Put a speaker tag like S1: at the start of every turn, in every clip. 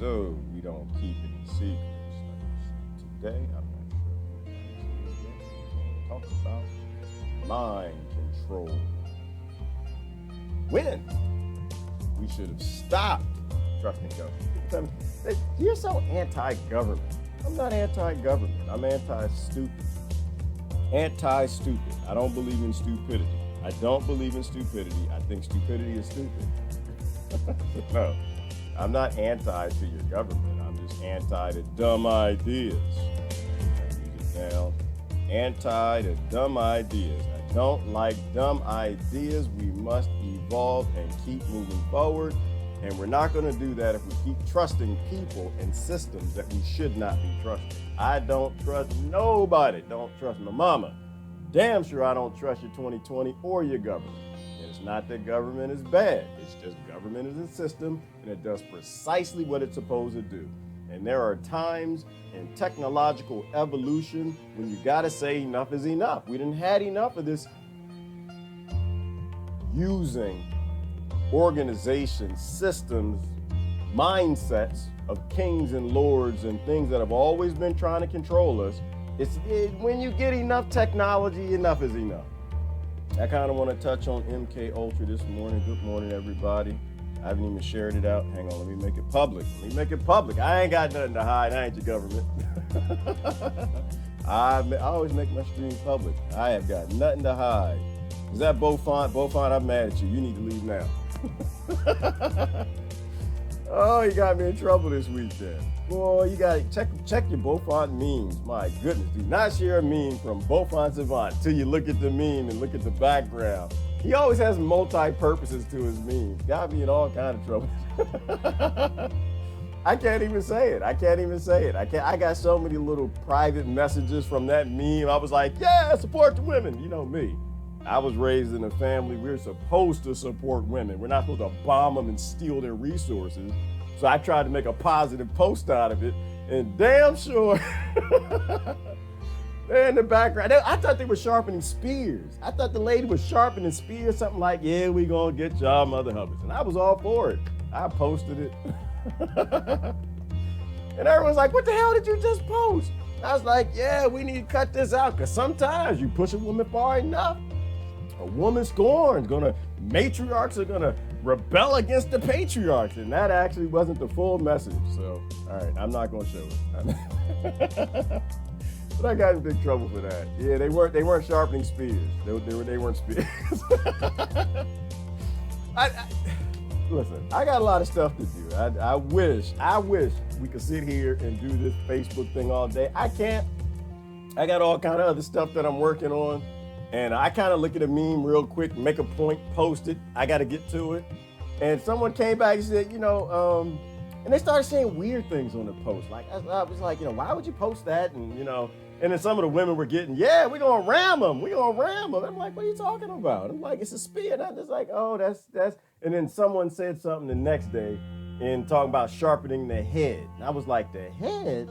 S1: so we don't keep any secrets. Today, I'm not sure we're going to talk about mind control. When we should have stopped trusting government. People tell me, you're so anti-government. I'm not anti-government. I'm anti-stupid. Anti-stupid. I don't believe in stupidity. I don't believe in stupidity. I think stupidity is stupid. No, I'm not anti to your government. I'm just anti to dumb ideas. Use it down. Anti to dumb ideas. I don't like dumb ideas. We must evolve and keep moving forward. And we're not going to do that if we keep trusting people and systems that we should not be trusting. I don't trust nobody. Don't trust my mama. Damn sure I don't trust your 2020 or your government. And it's not that government is bad. It's just government is a system and it does precisely what it's supposed to do. And there are times in technological evolution when you got to say enough is enough. We didn't had enough of this using organizations, systems, mindsets of kings and lords and things that have always been trying to control us. When you get enough technology, enough is enough. I kind of want to touch on MK Ultra this morning. Good morning, everybody. I haven't even shared it out. Hang on, let me make it public. Let me make it public. I ain't got nothing to hide. I ain't your government. I always make my stream public. I have got nothing to hide. Is that Beaufont? Beaufont, I'm mad at you. You need to leave now. Oh, you got me in trouble this weekend. Boy, you got to check your Beaufont memes. My goodness, do not share a meme from Beaufont Savant until you look at the meme and look at the background. He always has multi-purposes to his memes. Got me in all kind of trouble. I can't even say it. I got so many little private messages from that meme. I was like, yeah, support the women. You know me. I was raised in a family, we're supposed to support women. We're not supposed to bomb them and steal their resources. So I tried to make a positive post out of it, and damn sure, they're in the background. I thought they were sharpening spears. I thought the lady was sharpening spears, something like, yeah, we gonna get y'all Mother Hubbards. And I was all for it. I posted it. And everyone's like, what the hell did you just post? I was like, yeah, we need to cut this out, because sometimes you push a woman far enough, a woman scorned, matriarchs are gonna rebel against the patriarchs, and that actually wasn't the full message. So, all right, I'm not gonna show it. But I got in big trouble for that. Yeah, they weren't sharpening spears. They weren't spears. Listen, I got a lot of stuff to do. I wish we could sit here and do this Facebook thing all day. I can't. I got all kind of other stuff that I'm working on. And I kind of look at a meme real quick, make a point, post it. I got to get to it. And someone came back and said, and they started saying weird things on the post. Like, I was like, why would you post that? And, and then some of the women were getting, yeah, we're going to ram them. We're going to ram them. I'm like, what are you talking about? I'm like, it's a spear. And I'm just like, oh, that's. And then someone said something the next day and talking about sharpening the head. And I was like, the head?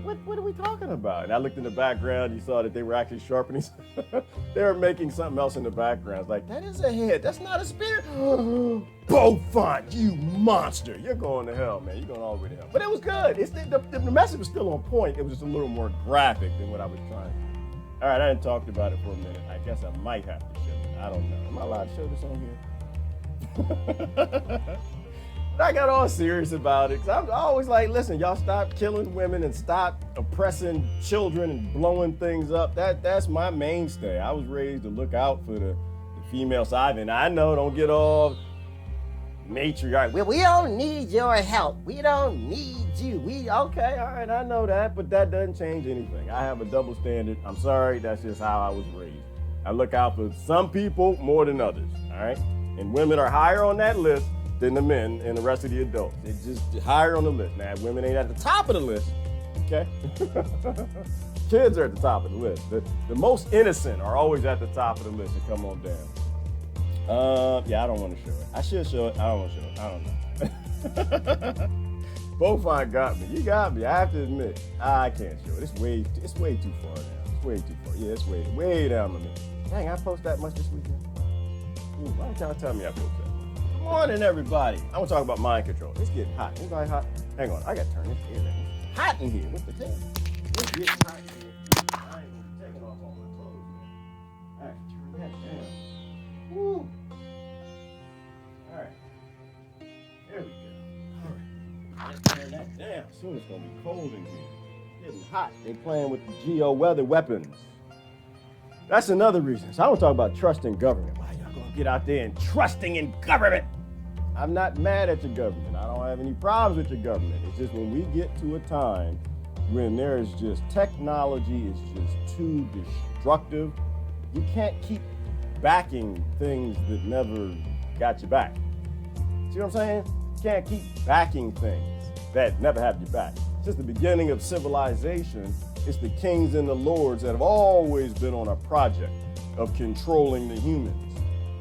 S1: What are we talking about? And I looked in the background, you saw that they were actually sharpening. They were making something else in the background. It's like, that is a head. That's not a spear. Beaufont, you monster. You're going to hell, man. You're going all the way to hell. But it was good. The message was still on point. It was just a little more graphic than what I was trying to do. All right, I hadn't talked about it for a minute. I guess I might have to show it. I don't know. Am I allowed to show this on here? I got all serious about it, because I'm always like, listen, y'all stop killing women and stop oppressing children and blowing things up. That's my mainstay. I was raised to look out for the female side, and I know, don't get all matriarch. Well, we don't need your help. We don't need you. Okay, all right, I know that, but that doesn't change anything. I have a double standard. I'm sorry, that's just how I was raised. I look out for some people more than others, all right? And women are higher on that list than the men and the rest of the adults. It's just higher on the list. Now, women ain't at the top of the list, okay? Kids are at the top of the list. The most innocent are always at the top of the list, and come on down. Yeah, I don't want to show it. I should show it. I don't want to show it. I don't know. Beaufont got me. You got me. I have to admit. I can't show it. It's way too far down. It's way too far. Yeah, it's way down the list. Dang, I post that much this weekend? Ooh, why don't y'all tell me I post that? Good morning, everybody. I want to talk about mind control. It's getting hot. Anybody hot? Hang on, I gotta turn this air down. It's hot in here. What the hell? It's getting hot in here. I ain't gonna be taking off all my clothes, man. All right, turn that down. Woo. All right. There we go. All right. Let's turn that down. Soon it's gonna be cold in here. It's getting hot. They playing with the geo weather weapons. That's another reason. So I want to talk about trusting government. Why y'all gonna get out there and trusting in government? I'm not mad at your government. I don't have any problems with your government. It's just when we get to a time when there is just technology is just too destructive, you can't keep backing things that never got you back. See what I'm saying? You can't keep backing things that never have you back. Since the beginning of civilization, it's the kings and the lords that have always been on a project of controlling the humans.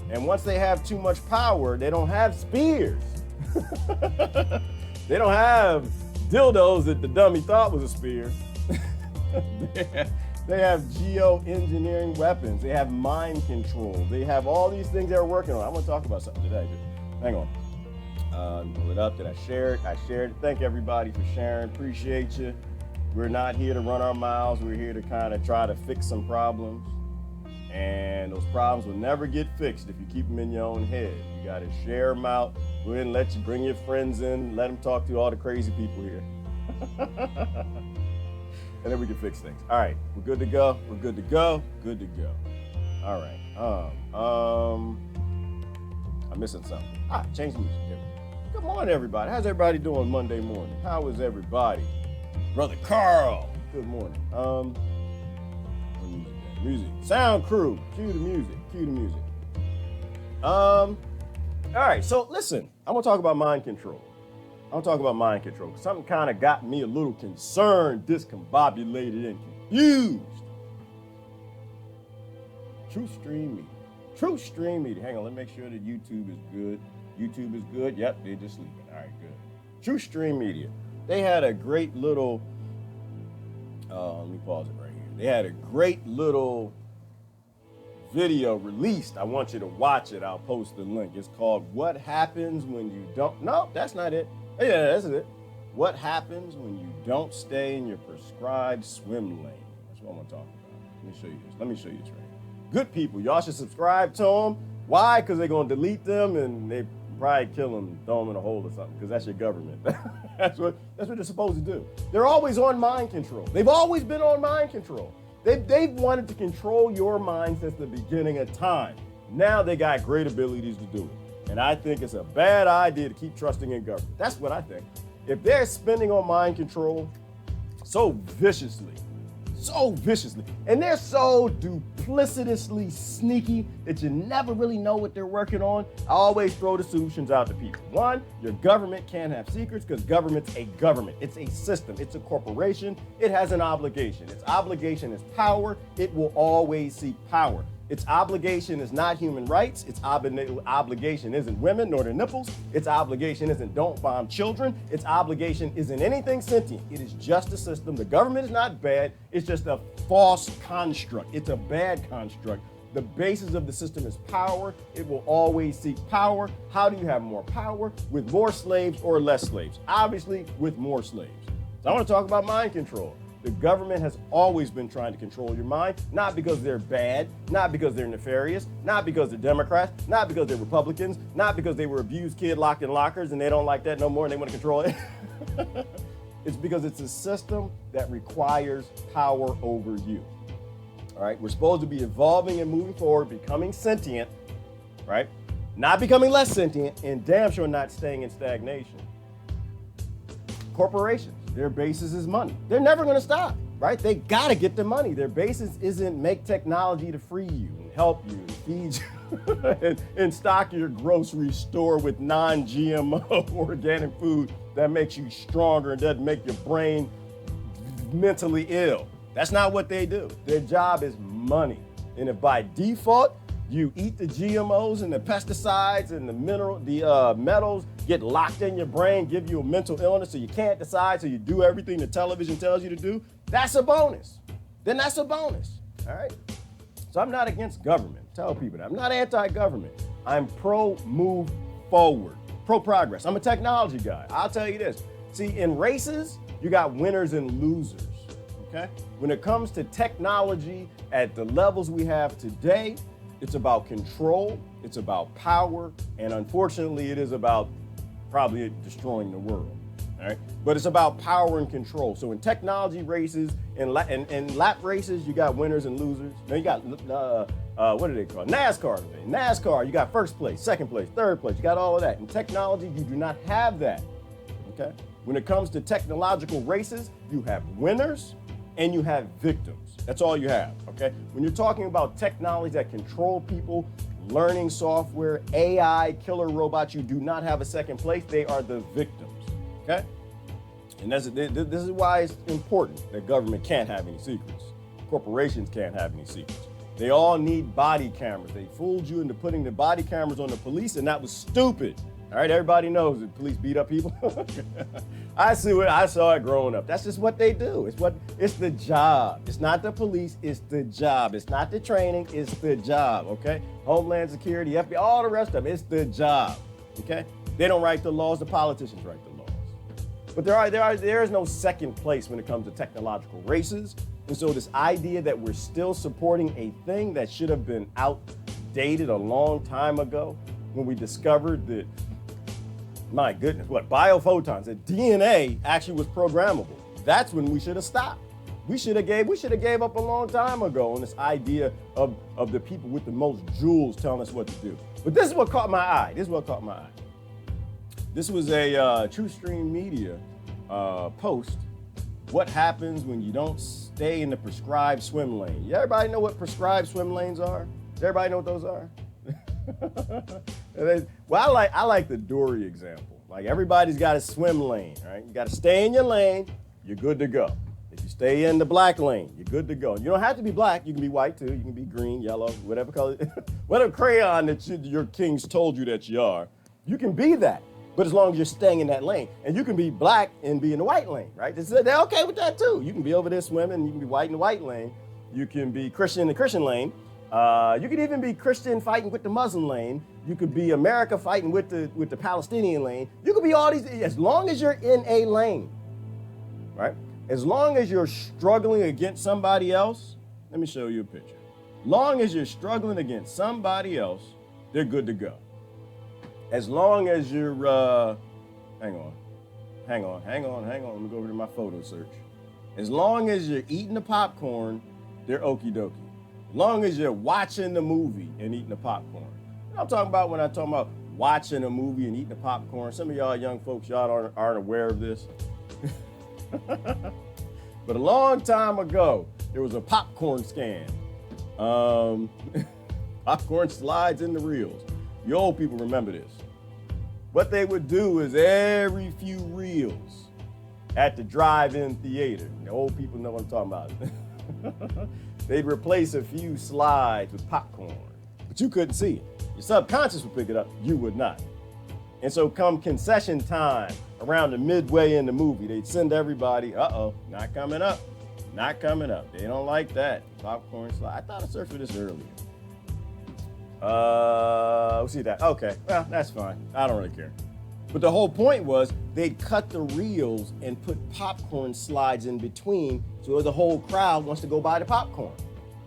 S1: And once they have too much power, they don't have spears. They don't have dildos that the dummy thought was a spear. They have geoengineering weapons. They have mind control. They have all these things they're working on. I want to talk about something today. Hang on. Pull it up. Did I share it? I shared it. Thank everybody for sharing. Appreciate you. We're not here to run our mouths. We're here to kind of try to fix some problems. And those problems will never get fixed if you keep them in your own head. You got to share them out. Go ahead and let you bring your friends in. Let them talk to all the crazy people here. And then we can fix things. All right, we're good to go. We're good to go. Good to go. All right. I'm missing something. Change the music. Good morning, everybody. How's everybody doing Monday morning? How is everybody? Brother Carl. Good morning. Music. Sound crew. Cue the music. Cue the music. All right, so listen, I'm gonna talk about mind control. Something kind of got me a little concerned, discombobulated, and confused. True stream media. Hang on, let me make sure that YouTube is good. YouTube is good. Yep, they're just sleeping. All right, good. True stream media. They had a great little, let me pause it right here. They had a great little video released. I want you to watch it. I'll post the link. It's called What Happens When You Don't. No, that's not it. Yeah, that's it. What happens when you don't stay in your prescribed swim lane? That's what I want to talk about. Let me show you this. Let me show you this right here. Good people, y'all should subscribe to them. Why? Because they're going to delete them and they probably kill them, throw them in a hole or something, because that's your government. That's what they're supposed to do. They're always on mind control. They've always been on mind control. They've wanted to control your mind since the beginning of time. Now they got great abilities to do it. And I think it's a bad idea to keep trusting in government. That's what I think. If they're spending on mind control so viciously, and they're so duplicitously sneaky that you never really know what they're working on, I always throw the solutions out to people. One, your government can't have secrets because government's a government. It's a system. It's a corporation. It has an obligation. Its obligation is power. It will always seek power. Its obligation is not human rights. Its obligation isn't women nor their nipples. Its obligation isn't don't bomb children. Its obligation isn't anything sentient. It is just a system. The government is not bad. It's just a false construct. It's a bad construct. The basis of the system is power. It will always seek power. How do you have more power? With more slaves or less slaves? Obviously, with more slaves. So I want to talk about mind control. The government has always been trying to control your mind, not because they're bad, not because they're nefarious, not because they're Democrats, not because they're Republicans, not because they were abused kid locked in lockers and they don't like that no more and they want to control it. It's because it's a system that requires power over you. All right, we're supposed to be evolving and moving forward, becoming sentient, right? Not becoming less sentient, and damn sure not staying in stagnation. Corporations. Their basis is money. They're never going to stop, right? They got to get the money. Their basis isn't make technology to free you and help you and feed you and stock your grocery store with non-GMO organic food that makes you stronger and doesn't make your brain mentally ill. That's not what they do. Their job is money. And if by default, you eat the GMOs and the pesticides and the metals get locked in your brain, give you a mental illness so you can't decide, so you do everything the television tells you to do, that's a bonus. Then that's a bonus, all right? So I'm not against government. Tell people that. I'm not anti-government. I'm pro-move forward, pro-progress. I'm a technology guy. I'll tell you this. See, in races, you got winners and losers, okay? When it comes to technology at the levels we have today, it's about control, it's about power, and unfortunately, it is about probably destroying the world, all right? But it's about power and control. So in technology races, in lap races, you got winners and losers. Now you got, what do they call it? NASCAR today. NASCAR, you got first place, second place, third place. You got all of that. In technology, you do not have that, okay? When it comes to technological races, you have winners and you have victims. That's all you have, okay? When you're talking about technology that control people, learning software, AI, killer robots, you do not have a second place. They are the victims, okay? And this is why it's important that government can't have any secrets. Corporations can't have any secrets. They all need body cameras. They fooled you into putting the body cameras on the police, and that was stupid. All right, everybody knows that police beat up people. I saw it growing up. That's just what they do. It's the job. It's not the police, it's the job. It's not the training, it's the job, okay? Homeland Security, FBI, all the rest of them, it's the job, okay? They don't write the laws, the politicians write the laws. But there is no second place when it comes to technological races. And so this idea that we're still supporting a thing that should have been outdated a long time ago, when we discovered that, my goodness, biophotons, that DNA actually was programmable. That's when we should have stopped. We should have gave up a long time ago on this idea of the people with the most jewels telling us what to do. But this is what caught my eye. This was a TrueStream Media post. What happens when you don't stay in the prescribed swim lane? Everybody know what prescribed swim lanes are? Does everybody know what those are? Well, I like the Dory example. Like, everybody's got a swim lane, right? You got to stay in your lane, you're good to go. If you stay in the black lane, you're good to go. You don't have to be black, you can be white too, you can be green, yellow, whatever color, whatever crayon that your kings told you that you are, you can be that. But as long as you're staying in that lane. And you can be black and be in the white lane, right? They're okay with that too. You can be over there swimming, you can be white in the white lane, you can be Christian in the Christian lane. You could even be Christian fighting with the Muslim lane. You could be America fighting with the Palestinian lane. You could be all these, as long as you're in a lane, right? As long as you're struggling against somebody else, let me show you a picture. Long as you're struggling against somebody else, they're good to go. As long as you're, hang on. Let me go over to my photo search. As long as you're eating the popcorn, they're okie dokie. As long as you're watching the movie and eating the popcorn. You know what I'm talking about when I'm talking about watching a movie and eating the popcorn? Some of y'all young folks, y'all aren't aware of this. But a long time ago, there was a popcorn scam. Popcorn slides in the reels. You old people remember this. What they would do is every few reels at the drive-in theater, the old people know what I'm talking about. They'd replace a few slides with popcorn, but you couldn't see it. Your subconscious would pick it up, you would not. And so come concession time, around the midway in the movie, they'd send everybody, not coming up. They don't like that. Popcorn slide. I thought I searched for this earlier. We'll see that. Okay, well, that's fine. I don't really care. But the whole point was they'd cut the reels and put popcorn slides in between so the whole crowd wants to go buy the popcorn,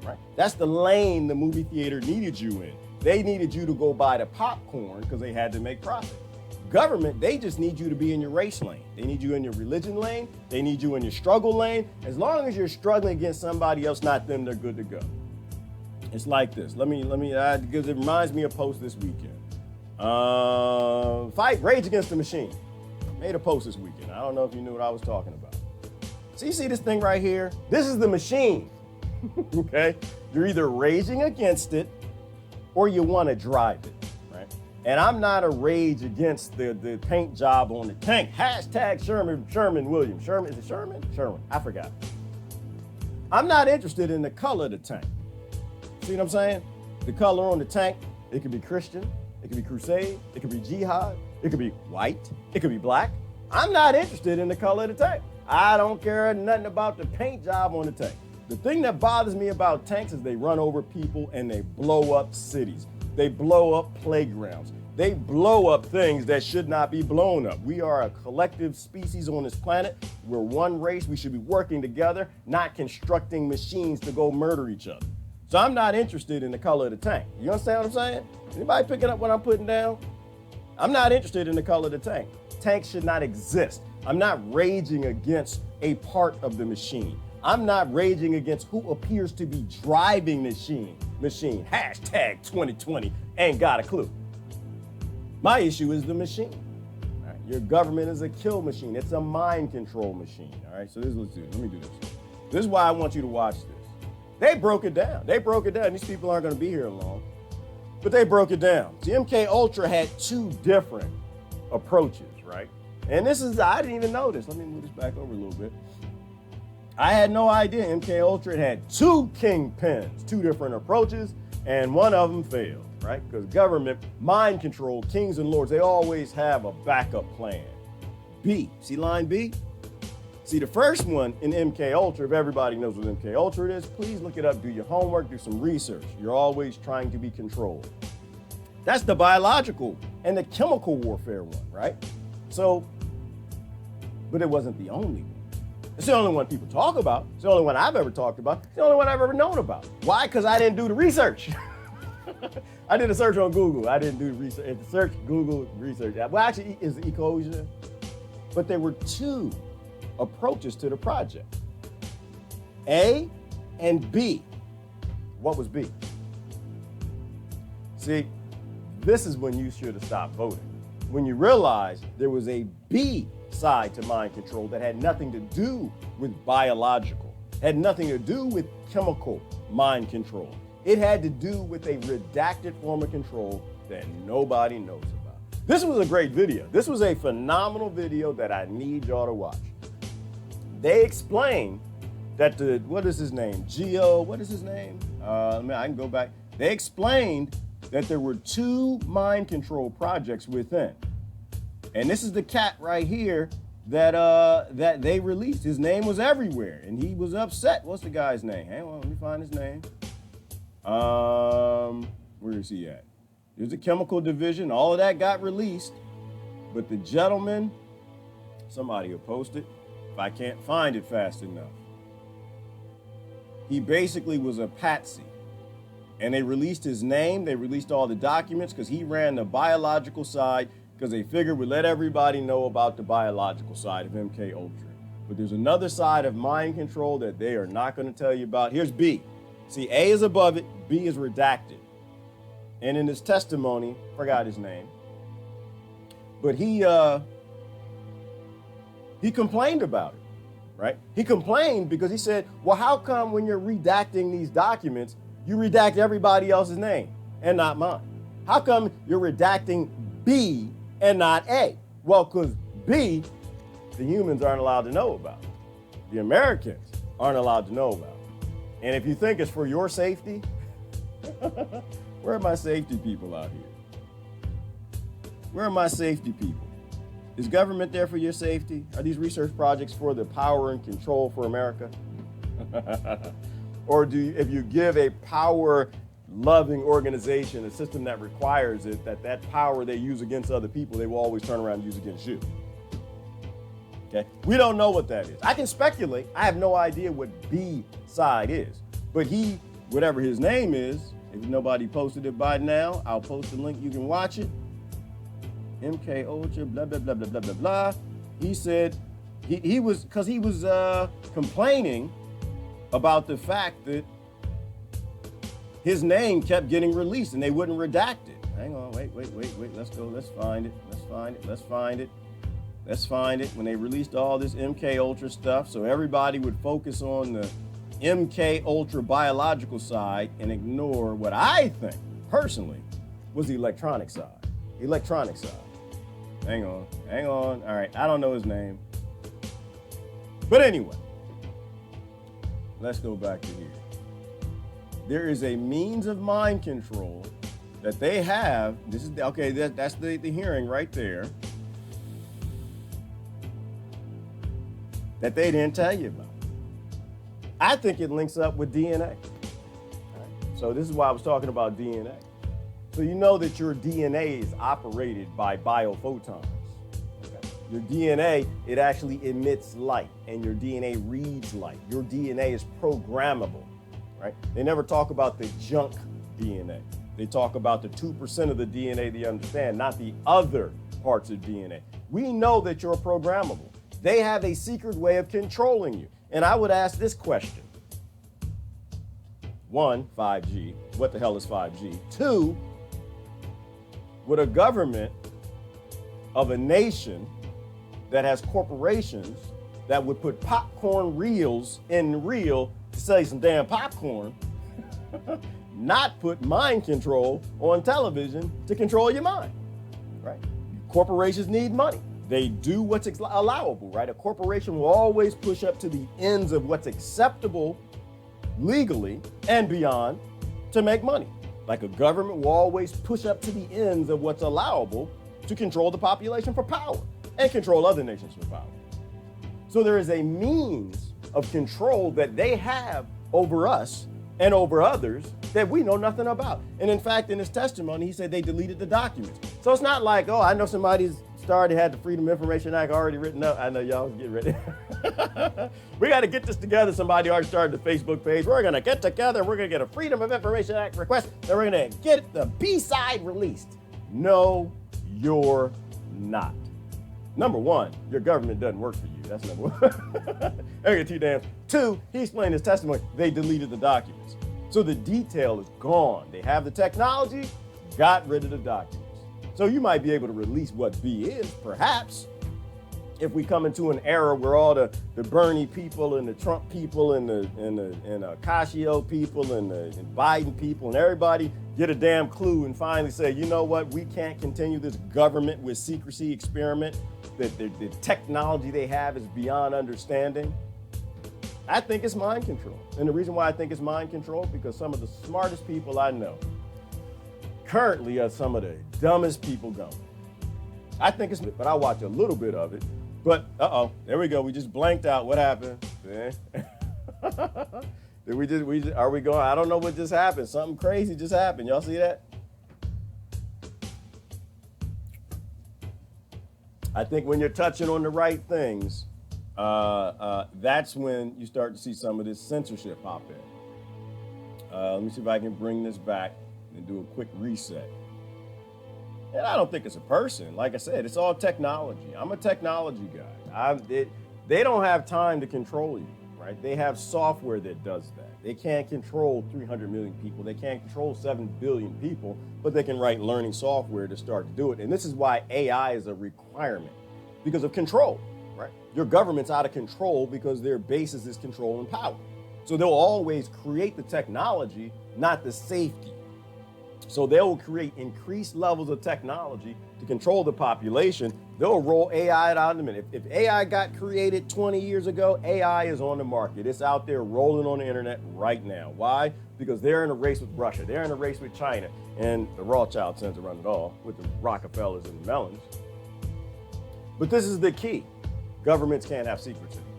S1: right? That's the lane the movie theater needed you in. They needed you to go buy the popcorn because they had to make profit. Government, they just need you to be in your race lane. They need you in your religion lane. They need you in your struggle lane. As long as you're struggling against somebody else, not them, they're good to go. It's like this. Because it reminds me of a post this weekend. Rage Against the Machine. Made a post this weekend. I don't know if you knew what I was talking about. So you see this thing right here? This is the machine, okay? You're either raging against it or you want to drive it, right? And I'm not a rage against the paint job on the tank. Hashtag Sherman Williams. Sherman, is it Sherman? Sherman, I forgot. I'm not interested in the color of the tank. See what I'm saying? The color on the tank, it could be Christian, it could be crusade, it could be jihad, it could be white, it could be black. I'm not interested in the color of the tank. I don't care nothing about the paint job on the tank. The thing that bothers me about tanks is they run over people and they blow up cities. They blow up playgrounds. They blow up things that should not be blown up. We are a collective species on this planet. We're one race. We should be working together, not constructing machines to go murder each other. So I'm not interested in the color of the tank. You understand what I'm saying? Anybody picking up what I'm putting down? I'm not interested in the color of the tank. Tanks should not exist. I'm not raging against a part of the machine. I'm not raging against who appears to be driving the machine. Hashtag 2020 ain't got a clue. My issue is the machine. All right? Your government is a kill machine. It's a mind control machine. All right, so let's do this. Let me do this. This is why I want you to watch this. They broke it down. These people aren't going to be here long, but they broke it down. The MK Ultra had two different approaches, right? And this is, I didn't even know this. Let me move this back over a little bit. I had no idea MK Ultra had two kingpins, two different approaches, and one of them failed, right? Because government, mind control, kings and lords, they always have a backup plan. B, see line B? See, the first one in MK Ultra, if everybody knows what MK Ultra is, please look it up, do your homework, do some research. You're always trying to be controlled. That's the biological and the chemical warfare one, right? So, but it wasn't the only one. It's the only one people talk about. It's the only one I've ever talked about. It's the only one I've ever known about. Why? Because I didn't do the research. I did a search on Google. I didn't do the research. Search, Google, research. Well, actually, it's Ecosia. But there were two approaches to the project. A and B. What was B? See, this is when you should have stopped voting. When you realized there was a B side to mind control that had nothing to do with biological, had nothing to do with chemical mind control. It had to do with a redacted form of control that nobody knows about. This was a great video. This was a phenomenal video that I need y'all to watch. They explained that what is his name? What is his name? I can go back. They explained that there were two mind control projects within. And this is the cat right here that they released. His name was everywhere, and he was upset. What's the guy's name? Hang on, let me find his name. Where is he at? There's a chemical division. All of that got released, but the gentleman, somebody will post it if I can't find it fast enough. He basically was a patsy. And they released his name, they released all the documents because he ran the biological side because they figured we'd let everybody know about the biological side of MK Ultra. But there's another side of mind control that they are not going to tell you about. Here's B. See, A is above it, B is redacted. And in his testimony, forgot his name, but he complained about it, right? He complained because he said, well, how come when you're redacting these documents, you redact everybody else's name and not mine? How come you're redacting B and not A? Well, because B, the humans aren't allowed to know about. The Americans aren't allowed to know about. And if you think it's for your safety, where are my safety people out here? Where are my safety people? Is government there for your safety? Are these research projects for the power and control for America? Or if you give a power-loving organization a system that requires it, that power they use against other people, they will always turn around and use against you. Okay? We don't know what that is. I can speculate. I have no idea what B side is. But he, whatever his name is, if nobody posted it by now, I'll post the link. You can watch it. MK Ultra, blah, blah, blah, blah, blah, blah, blah. He said he was complaining about the fact that his name kept getting released and they wouldn't redact it. Hang on, wait. Let's go. Let's find it. When they released all this MK Ultra stuff, so everybody would focus on the MK Ultra biological side and ignore what I think, personally, was the electronic side. Hang on. All right, I don't know his name. But anyway, let's go back to here. There is a means of mind control that they have. This is okay. That's the hearing right there that they didn't tell you about. I think it links up with DNA. Right? So this is why I was talking about DNA. So you know that your DNA is operated by biophotons. Okay. Your DNA, it actually emits light, and your DNA reads light. Your DNA is programmable, right? They never talk about the junk DNA. They talk about the 2% of the DNA they understand, not the other parts of DNA. We know that you're programmable. They have a secret way of controlling you. And I would ask this question. 1, 5G. What the hell is 5G? 2, would a government of a nation that has corporations that would put popcorn reels in reel to sell you some damn popcorn not put mind control on television to control your mind, right? Corporations need money. They do what's allowable, right? A corporation will always push up to the ends of what's acceptable legally and beyond to make money. Like a government will always push up to the ends of what's allowable to control the population for power and control other nations for power. So there is a means of control that they have over us and over others that we know nothing about. And in fact, in his testimony, he said they deleted the documents. So it's not like, oh, I know somebody's already had the Freedom of Information Act already written up. I know y'all was getting ready. We got to get this together. Somebody already started the Facebook page. We're going to get together. We're going to get a Freedom of Information Act request. Then we're going to get the B-side released. No, you're not. Number one, your government doesn't work for you. That's number one. Okay, 2 damn. 2, he explained his testimony. They deleted the documents. So the detail is gone. They have the technology, got rid of the documents. So you might be able to release what B is, perhaps, if we come into an era where all the Bernie people and the Trump people and the Casio people and Biden people and everybody get a damn clue and finally say, you know what, we can't continue this government with secrecy experiment, that the technology they have is beyond understanding. I think it's mind control. And the reason why I think it's mind control, because some of the smartest people I know currently are some of the dumbest people going. I think it's, but I watch a little bit of it. But there we go. We just blanked out. What happened? Did we just, are we going? I don't know what just happened. Something crazy just happened. Y'all see that? I think when you're touching on the right things, that's when you start to see some of this censorship pop in. Let me see if I can bring this back and do a quick reset. And I don't think it's a person. Like I said, it's all technology. I'm a technology guy. They don't have time to control you, right? They have software that does that. They can't control 300 million people. They can't control 7 billion people, but they can write learning software to start to do it. And this is why AI is a requirement, because of control, right? Your government's out of control because their basis is control and power. So they'll always create the technology, not the safety. So they will create increased levels of technology to control the population. They'll roll AI out in a minute. If AI got created 20 years ago, AI is on the market. It's out there rolling on the internet right now. Why? Because they're in a race with Russia. They're in a race with China. And the Rothschild sons to run it all with the Rockefellers and the Mellons. But this is the key. Governments can't have secrets anymore.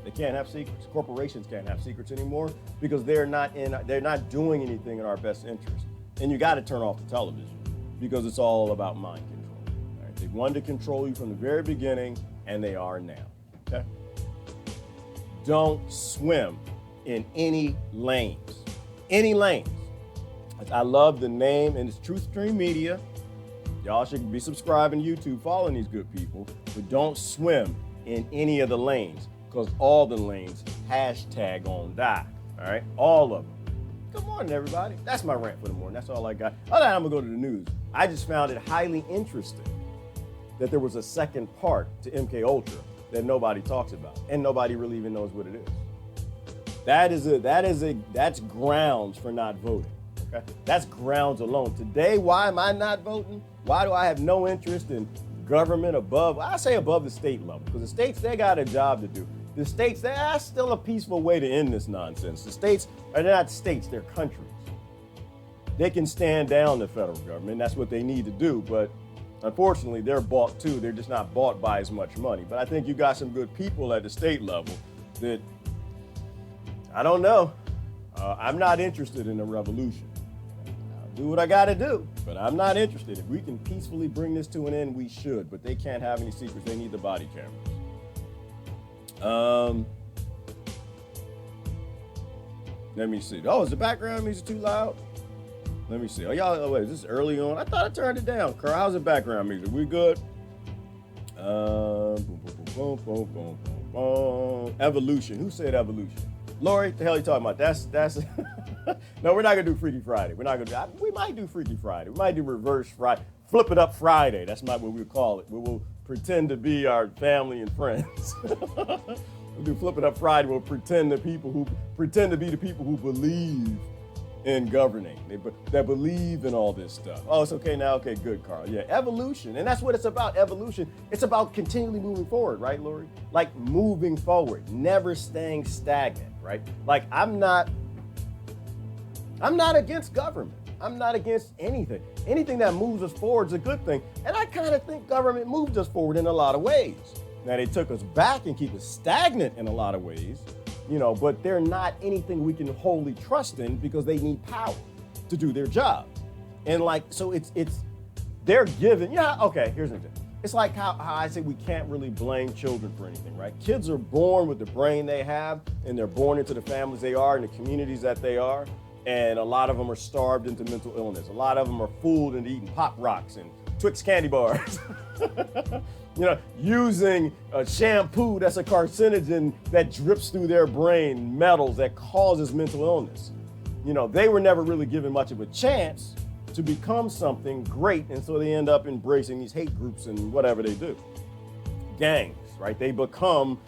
S1: They can't have secrets. Corporations can't have secrets anymore because they're not doing anything in our best interest. And you got to turn off the television because it's all about mind control. Right? They wanted to control you from the very beginning, and they are now. Okay? Don't swim in any lanes. Any lanes. I love the name, and it's Truth Stream Media. Y'all should be subscribing to YouTube, following these good people, but don't swim in any of the lanes because all the lanes #on die. All right? All of them. Good morning, everybody. That's my rant for the morning. That's all I got. Other than I'm going to go to the news. I just found it highly interesting that there was a second part to MK Ultra that nobody talks about, and nobody really even knows what it is. That's grounds for not voting. Okay? That's grounds alone. Today, why am I not voting? Why do I have no interest in government above? I say above the state level, because the states, they got a job to do. The states, that's still a peaceful way to end this nonsense. The states are not states, they're countries. They can stand down the federal government. That's what they need to do. But unfortunately, they're bought too. They're just not bought by as much money. But I think you got some good people at the state level that, I don't know. I'm not interested in a revolution. do what I got to do, but I'm not interested. If we can peacefully bring this to an end, we should, but they can't have any secrets. They need the body cameras. Let me see. Oh, is the background music too loud? Let me see. Oh, y'all, wait, is this early on? I thought I turned it down. Carl, how's the background music? We good? Boom, boom, boom, boom, boom, boom, boom. Evolution. Who said evolution? Lori, the hell are you talking about? That's no, we're not gonna do Freaky Friday. We're not gonna do. We might do Freaky Friday. We might do Reverse Friday. Flip it up Friday. That's not what we call it. We will pretend to be our family and friends. We'll do Flip It Up Friday. We'll pretend to be the people who believe in governing, that believe in all this stuff. Oh, it's okay now. Okay, good, Carl. Yeah, evolution, and that's what it's about. Evolution. It's about continually moving forward, right, Lori? Like moving forward, never staying stagnant, right? Like I'm not against government. I'm not against anything. Anything that moves us forward is a good thing, and I kind of think government moved us forward in a lot of ways. Now they took us back and keep us stagnant in a lot of ways. But they're not anything we can wholly trust in because they need power to do their job. And so they're given, okay, here's an example. It's like how I say we can't really blame children for anything, right? Kids are born with the brain they have, and they're born into the families they are and the communities that they are. And a lot of them are starved into mental illness. A lot of them are fooled into eating Pop Rocks and Twix candy bars. Using a shampoo that's a carcinogen that drips through their brain, metals that causes mental illness. They were never really given much of a chance to become something great, and so they end up embracing these hate groups and whatever they do. Gangs, right? They become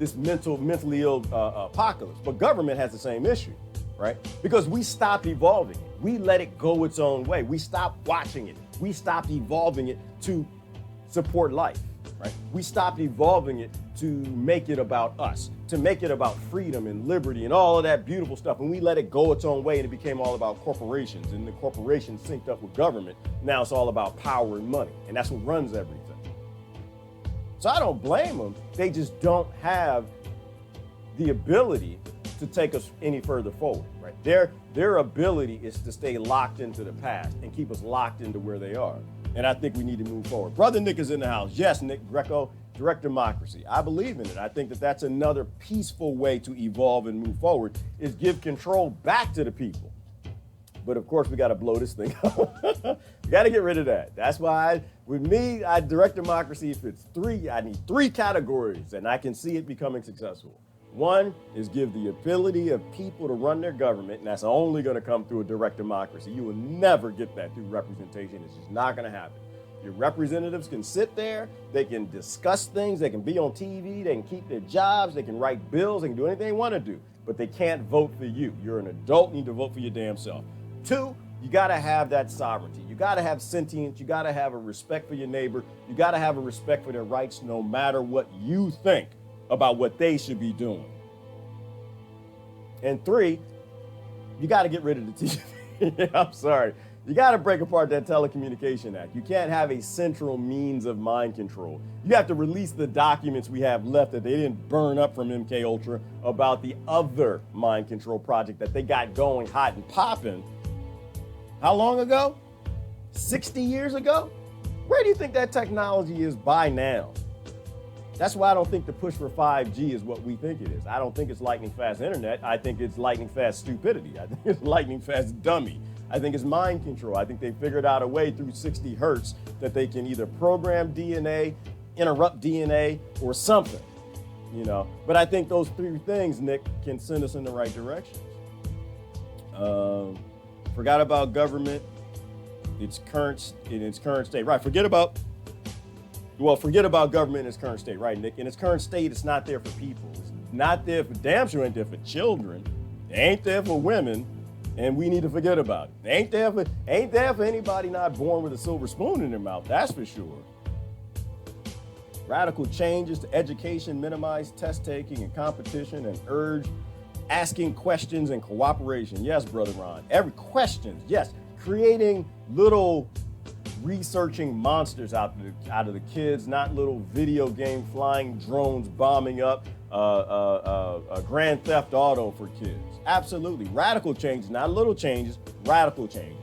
S1: this mentally ill apocalypse. But government has the same issue, right? Because we stopped evolving it. We let it go its own way. We stopped watching it. We stopped evolving it to support life, right? We stopped evolving it to make it about us, to make it about freedom and liberty and all of that beautiful stuff. And we let it go its own way, and it became all about corporations, and the corporations synced up with government. Now it's all about power and money, and that's what runs everything. So I don't blame them. They just don't have the ability to take us any further forward, right? Their ability is to stay locked into the past and keep us locked into where they are. And I think we need to move forward. Brother Nick is in the house. Yes, Nick Greco, direct democracy. I believe in it. I think that that's another peaceful way to evolve and move forward, is give control back to the people. But of course, we got to blow this thing up. We got to get rid of that. That's why, with me, direct democracy, if it's I need three categories, and I can see it becoming successful. One is give the ability of people to run their government, and that's only going to come through a direct democracy. You will never get that through representation. It's just not going to happen. Your representatives can sit there, they can discuss things, they can be on TV, they can keep their jobs, they can write bills, they can do anything they want to do, but they can't vote for you. You're an adult, you need to vote for your damn self. Two, you got to have that sovereignty. You got to have sentience. You got to have a respect for your neighbor. You got to have a respect for their rights, no matter what you think about what they should be doing. And three, you got to get rid of the TV. I'm sorry. You got to break apart that Telecommunication Act. You can't have a central means of mind control. You have to release the documents we have left that they didn't burn up from MK Ultra about the other mind control project that they got going hot and popping. How long ago? 60 years ago? Where do you think that technology is by now? That's why I don't think the push for 5G is what we think it is. I don't think it's lightning fast internet. I think it's lightning fast stupidity. I think it's lightning fast dummy. I think it's mind control. I think they figured out a way through 60 hertz that they can either program DNA, interrupt DNA, or something, But I think those three things, Nick, can send us in the right direction. Forgot about government in its current state. Right, forget about government in its current state, right, Nick? In its current state, it's not there for people. It's not there for, damn sure ain't there for children. It ain't there for women, and we need to forget about it. It ain't there for anybody not born with a silver spoon in their mouth, that's for sure. Radical changes to education, minimize test taking and competition, and urge asking questions and cooperation. Yes, Brother Ron, every question, yes. Creating little researching monsters out of the kids, not little video game flying drones bombing up a Grand Theft Auto for kids. Absolutely. Radical changes, not little changes, radical changes.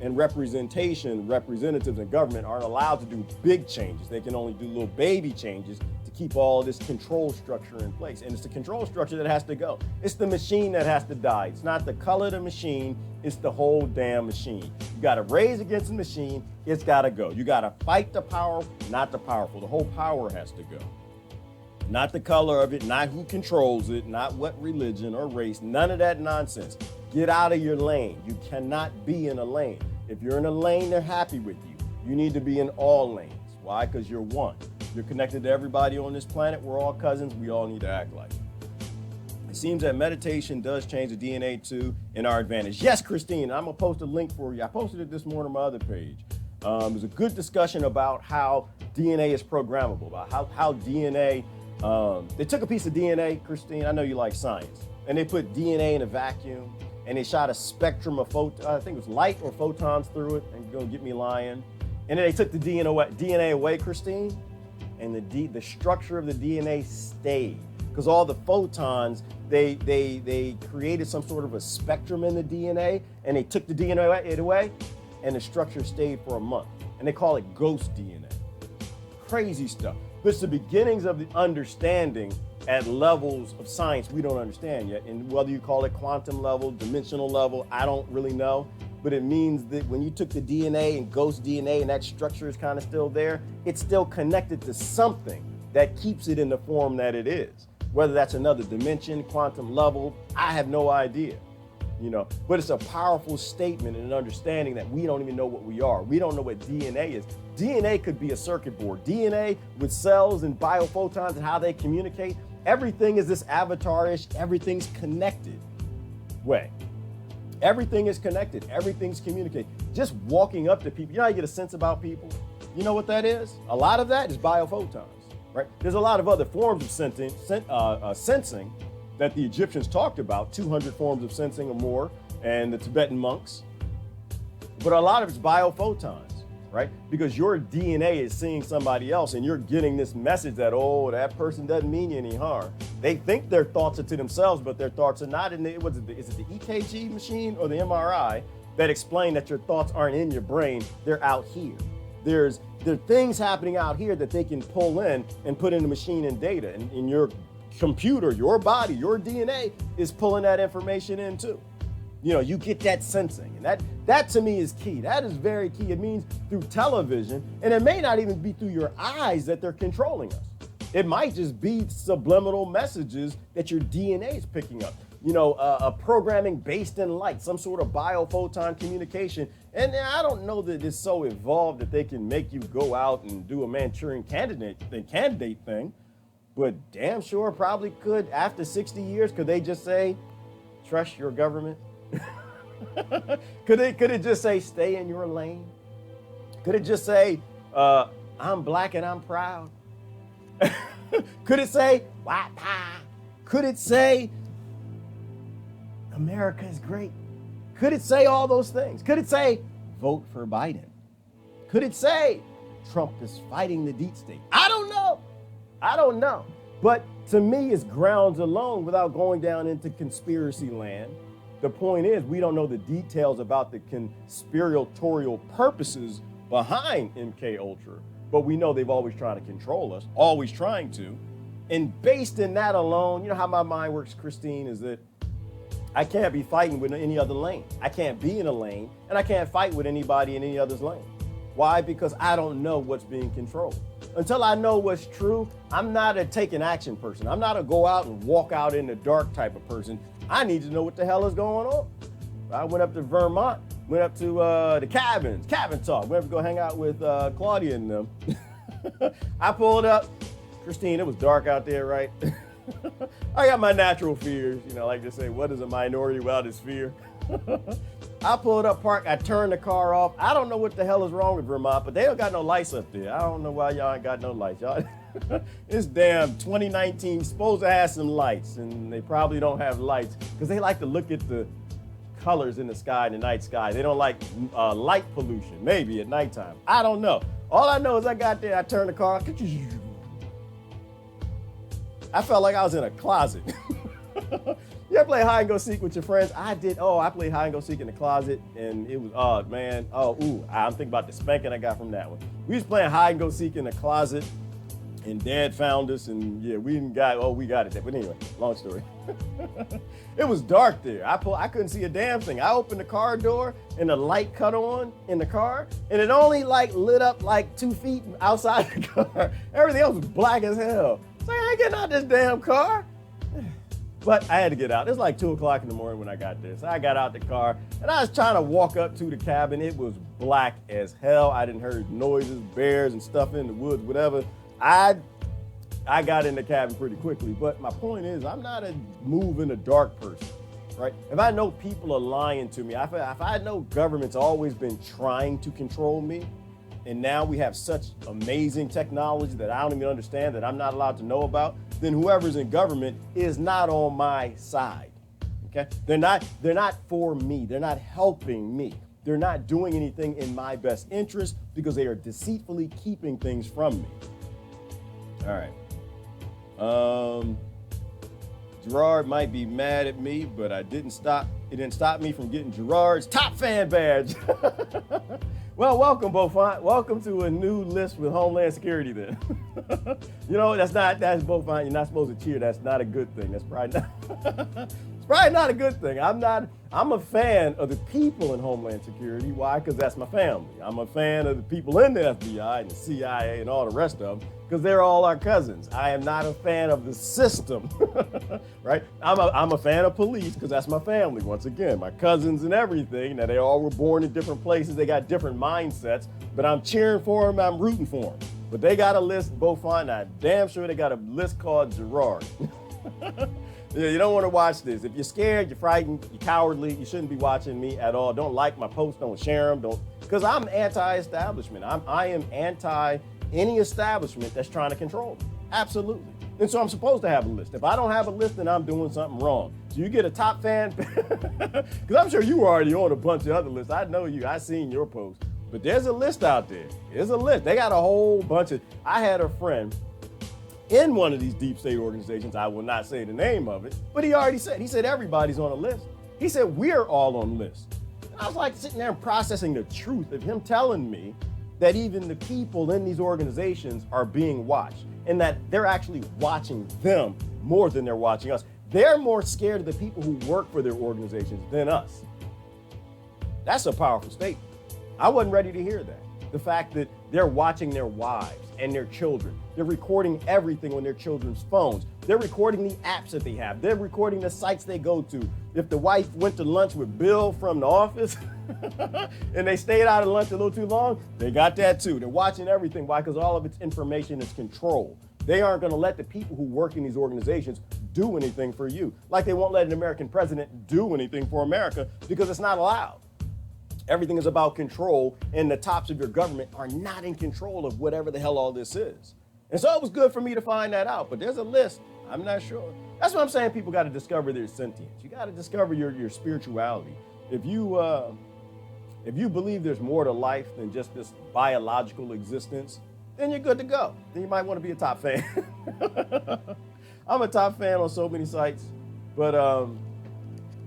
S1: and representatives in government aren't allowed to do big changes. They can only do little baby changes to keep all this control structure in place. And it's the control structure that has to go. It's the machine that has to die. It's not the color of the machine, it's the whole damn machine. You gotta raise against the machine, it's gotta go. You gotta fight the power, not the powerful. The whole power has to go. Not the color of it, not who controls it, not what religion or race, none of that nonsense. Get out of your lane. You cannot be in a lane. If you're in a lane, they're happy with you. You need to be in all lanes. Why? Because you're one. You're connected to everybody on this planet. We're all cousins. We all need to act like it. It seems that meditation does change the DNA too in our advantage. Yes, Christine, I'm going to post a link for you. I posted it this morning on my other page. There's a good discussion about how DNA is programmable, about how DNA, they took a piece of DNA, Christine, I know you like science, and they put DNA in a vacuum, and they shot a spectrum of I think it was light or photons through it, and you're going to get me lying. And then they took the DNA away, Christine, and the structure of the DNA stayed. Because all the photons, they created some sort of a spectrum in the DNA, and they took the DNA away, and the structure stayed for a month. And they call it ghost DNA. Crazy stuff. But it's the beginnings of the understanding at levels of science we don't understand yet. And whether you call it quantum level, dimensional level, I don't really know. But it means that when you took the DNA and ghost DNA and that structure is kind of still there, it's still connected to something that keeps it in the form that it is. Whether that's another dimension, quantum level, I have no idea. But it's a powerful statement and an understanding that we don't even know what we are. We don't know what DNA is. DNA could be a circuit board. DNA with cells and biophotons and how they communicate. Everything is this avatar-ish, everything's connected way. Everything is connected. Everything's communicated. Just walking up to people, you know how you get a sense about people? You know what that is? A lot of that is biophotons, right? There's a lot of other forms of sensing that the Egyptians talked about, 200 forms of sensing or more, and the Tibetan monks. But a lot of it's biophotons, right? Because your DNA is seeing somebody else and you're getting this message that, oh, that person doesn't mean you any harm. They think their thoughts are to themselves, but their thoughts are not in the, is it the EKG machine or the MRI that explain that your thoughts aren't in your brain, they're out here. There are things happening out here that they can pull in and put in the machine and data. And in your computer, your body, your DNA is pulling that information in too. You get that sensing, and that to me is key. That is very key. It means through television, and it may not even be through your eyes that they're controlling us. It might just be subliminal messages that your DNA is picking up. A programming based in light, some sort of biophoton communication. And I don't know that it's so evolved that they can make you go out and do a Manchurian candidate thing, but damn sure probably could after 60 years. Could they just say, trust your government? Could it just say, stay in your lane? Could it just say, I'm black and I'm proud? Could it say, white pie? Could it say, America is great? Could it say all those things? Could it say, vote for Biden? Could it say, Trump is fighting the deep state? I don't know. But to me, it's grounds alone without going down into conspiracy land. The point is, we don't know the details about the conspiratorial purposes behind MK Ultra, but we know they've always tried to control us, always trying to. And based in that alone, you know how my mind works, Christine, is that I can't be fighting with any other lane. I can't be in a lane, and I can't fight with anybody in any other's lane. Why? Because I don't know what's being controlled. Until I know what's true, I'm not a take an action person. I'm not a go out and walk out in the dark type of person. I need to know what the hell is going on. I went up to Vermont, went up to the cabin talk. Went up to go hang out with Claudia and them. I pulled up. Christine, it was dark out there, right? I got my natural fears, like to say, what is a minority without its fear? I pulled up, parked, I turned the car off. I don't know what the hell is wrong with Vermont, but they don't got no lights up there. I don't know why y'all ain't got no lights. Y'all, it's damn 2019, supposed to have some lights, and they probably don't have lights because they like to look at the colors in the sky, in the night sky. They don't like light pollution, maybe at nighttime. I don't know. All I know is I got there, I turned the car, I felt like I was in a closet. You ever play hide and go seek with your friends? I did. Oh, I played hide and go seek in the closet, and it was, oh man. Oh, ooh, I'm thinking about the spanking I got from that one. We was playing hide and go seek in the closet, and Dad found us, and yeah, we got it there. But anyway, long story. It was dark there. I couldn't see a damn thing. I opened the car door, and the light cut on in the car, and it only like lit up like 2 feet outside the car. Everything else was black as hell. So I ain't getting out this damn car. But I had to get out. It was like 2 o'clock in the morning when I got there. So I got out the car, and I was trying to walk up to the cabin. It was black as hell. I didn't hear noises, bears and stuff in the woods, whatever. I got in the cabin pretty quickly. But my point is, I'm not a move in the dark person, right? If I know people are lying to me, if I know government's always been trying to control me, and now we have such amazing technology that I don't even understand, that I'm not allowed to know about, then whoever's in government is not on my side, okay? They're not for me. They're not helping me. They're not doing anything in my best interest because they are deceitfully keeping things from me. All right. Gerard might be mad at me, but it didn't stop me from getting Gerard's top fan badge. Well, welcome, Beaufont. Welcome to a new list with Homeland Security then. You know, that's Beaufont. You're not supposed to cheer. That's not a good thing. That's probably not, it's probably not a good thing. I'm a fan of the people in Homeland Security. Why? Because that's my family. I'm a fan of the people in the FBI and the CIA and all the rest of them, because they're all our cousins. I am not a fan of the system, right? I'm a fan of police because that's my family. Once again, my cousins and everything. Now, they all were born in different places. They got different mindsets, but I'm cheering for them. I'm rooting for them. But they got a list, Beaufont, and I'm damn sure they got a list called Gerard. Yeah, you don't want to watch this. If you're scared, you're frightened, you're cowardly, you shouldn't be watching me at all. Don't like my posts, don't share them, because I'm anti-establishment. I am anti any establishment that's trying to control me. Absolutely. And so I'm supposed to have a list. If I don't have a list, then I'm doing something wrong. So you get a top fan, because I'm sure you were already on a bunch of other lists. I know you, I seen your posts, but there's a list out there. There's a list. They got a whole bunch of, I had a friend in one of these deep state organizations. I will not say the name of it, but he said everybody's on a list. He said, we're all on the list. And I was like sitting there and processing the truth of him telling me that even the people in these organizations are being watched, and that they're actually watching them more than they're watching us. They're more scared of the people who work for their organizations than us. That's a powerful statement. I wasn't ready to hear that. The fact that they're watching their wives and their children. They're recording everything on their children's phones. They're recording the apps that they have. They're recording the sites they go to. If the wife went to lunch with Bill from the office and they stayed out at lunch a little too long, they got that too. They're watching everything. Why? Because all of its information is controlled. They aren't going to let the people who work in these organizations do anything for you. Like they won't let an American president do anything for America because it's not allowed. Everything is about control, and the tops of your government are not in control of whatever the hell all this is. And so it was good for me to find that out, but there's a list. I'm not sure. That's what I'm saying. People got to discover their sentience. You got to discover your spirituality. If you believe there's more to life than just this biological existence, then you're good to go. Then you might want to be a top fan. I'm a top fan on so many sites, but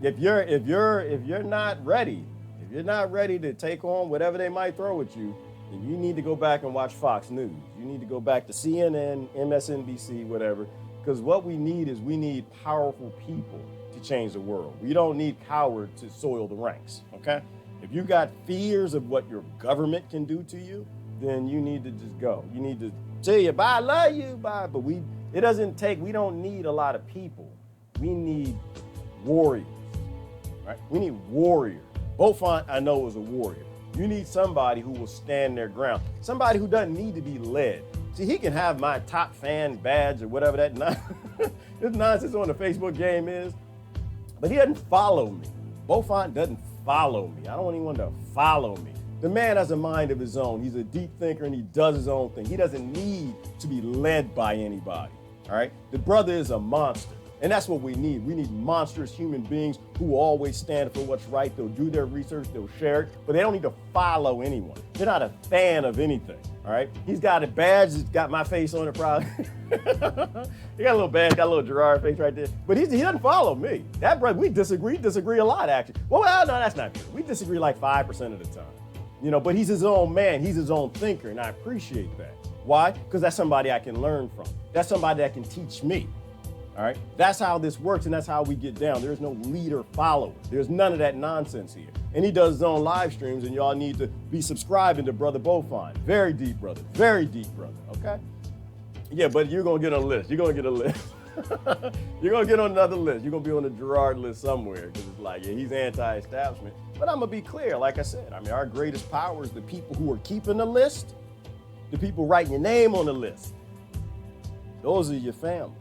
S1: if you're not ready, if you're not ready to take on whatever they might throw at you, then you need to go back and watch Fox News. You need to go back to CNN, MSNBC, whatever, because what we need powerful people to change the world. We don't need cowards to soil the ranks, okay? If you got fears of what your government can do to you, then you need to just go. You need to tell you, bye, I love you, bye. But we don't need a lot of people. We need warriors, right? We need warriors. Beaufont, I know, is a warrior. You need somebody who will stand their ground. Somebody who doesn't need to be led. See, he can have my top fan badge or whatever that this nonsense on the Facebook game is, but he doesn't follow me. Beaufont doesn't follow me. I don't want anyone to follow me. The man has a mind of his own. He's a deep thinker and he does his own thing. He doesn't need to be led by anybody, all right? The brother is a monster. And that's what we need. We need monstrous human beings who always stand for what's right. They'll do their research, they'll share it, but they don't need to follow anyone. They're not a fan of anything, All right, he's got a badge that's got my face on it probably. He got a little badge, got a little Gerard face right there. But he doesn't follow me. That brother, we disagree a lot actually. Well, no, that's not true. We disagree like 5% of the time. You know, but he's his own man, he's his own thinker, and I appreciate that. Why? Because that's somebody I can learn from. That's somebody that can teach me. All right, that's how this works, and that's how we get down. There's no leader follower. There's none of that nonsense here. And he does his own live streams, and y'all need to be subscribing to Brother Bofine. Very deep brother, okay? Yeah, but you're gonna get on a list. You're gonna get a list. You're gonna get on another list. You're gonna be on the Gerard list somewhere, because it's like, yeah, he's anti-establishment. But I'm gonna be clear, like I said, I mean, our greatest power is the people who are keeping the list, the people writing your name on the list. Those are your family.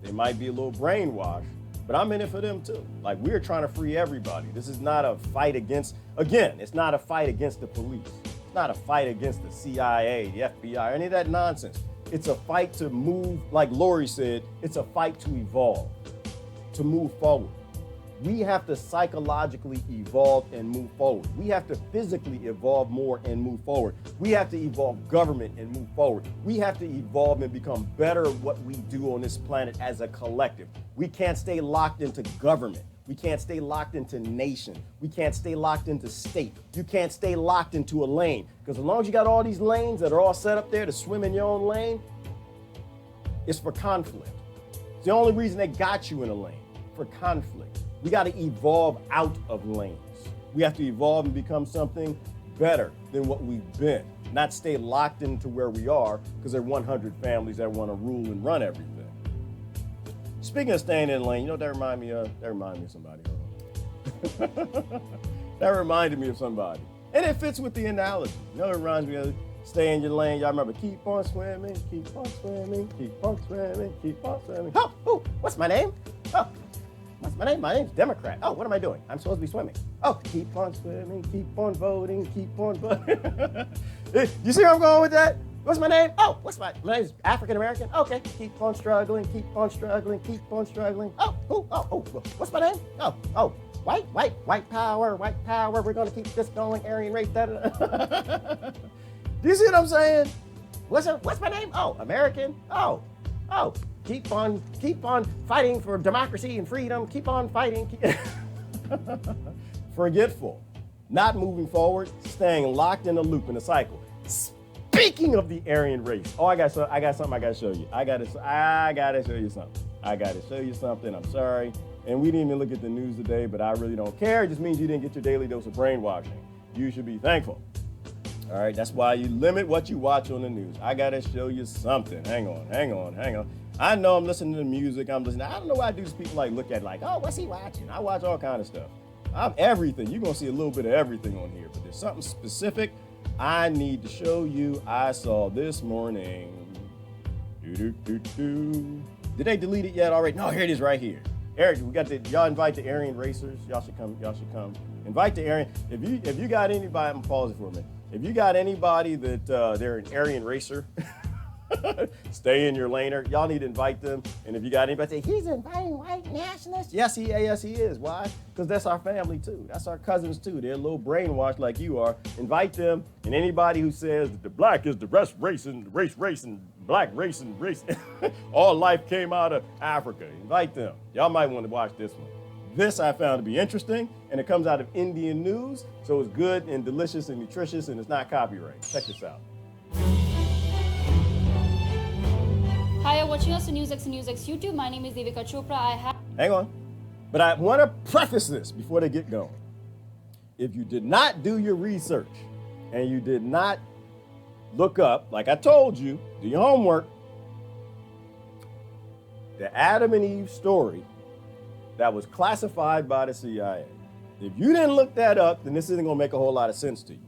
S1: They might be a little brainwashed, but I'm in it for them too. Like, we're trying to free everybody. This is not a fight against, again, it's not a fight against the police. It's not a fight against the CIA, the FBI, any of that nonsense. It's a fight to move, like Lori said, it's a fight to evolve, to move forward. We have to psychologically evolve and move forward. We have to physically evolve more and move forward. We have to evolve government and move forward. We have to evolve and become better at what we do on this planet as a collective. We can't stay locked into government. We can't stay locked into nation. We can't stay locked into state. You can't stay locked into a lane. Because as long as you got all these lanes that are all set up there to swim in your own lane, it's for conflict. It's the only reason they got you in a lane, for conflict. We got to evolve out of lanes. We have to evolve and become something better than what we've been, not stay locked into where we are because there are 100 families that want to rule and run everything. Speaking of staying in lane, you know what that reminded me of? That reminded me of somebody. That reminded me of somebody. And it fits with the analogy. You know, it reminds me of stay in your lane. Y'all remember, keep on swimming, keep on swimming, keep on swimming, keep on swimming. Oh, what's my name? Oh. What's my name? My name's Democrat. Oh, what am I doing? I'm supposed to be swimming. Oh, keep on swimming, keep on voting, keep on voting. You see where I'm going with that? What's my name? Oh, my name's African American. Okay, keep on struggling, keep on struggling, keep on struggling. Oh, what's my name? Oh, white power, we're gonna keep this going, Aryan race, Do you see what I'm saying? What's my name? Oh, American. Oh. Keep on fighting for democracy and freedom. Keep on fighting. Forgetful, not moving forward, staying locked in a loop, in a cycle. Speaking of the Aryan race, I got something I gotta show you. I gotta show you something. I'm sorry. And we didn't even look at the news today, but I really don't care. It just means you didn't get your daily dose of brainwashing. You should be thankful. All right, that's why you limit what you watch on the news. I gotta show you something. Hang on. I know I'm listening to music. I don't know why these people look at oh, what's he watching? I watch all kind of stuff. I'm everything. You're gonna see a little bit of everything on here, but there's something specific I need to show you. I saw this morning. Did they delete it yet already? No, here it is right here. Eric, y'all invite the Aryan racers. Y'all should come. Invite the Aryan. If you got anybody, I'm gonna pause it for a minute. If you got anybody that they're an Aryan racer, stay in your laner, y'all need to invite them. And if you got anybody say, he's inviting white nationalists. Yes, he is. Why? Because that's our family too. That's our cousins too. They're a little brainwashed like you are. Invite them. And anybody who says that the black is the best race and race and black race and race, all life came out of Africa. Invite them. Y'all might want to watch this one. This I found to be interesting, and it comes out of Indian news, so it's good and delicious and nutritious, and it's not copyright. Check this out.
S2: Hi, you're watching us on NewsX and NewsX YouTube. My name is Devika Chopra.
S1: Hang on. But I want to preface this before they get going. If you did not do your research, and you did not look up, like I told you, do your homework, the Adam and Eve story that was classified by the CIA. If you didn't look that up, then this isn't gonna make a whole lot of sense to you.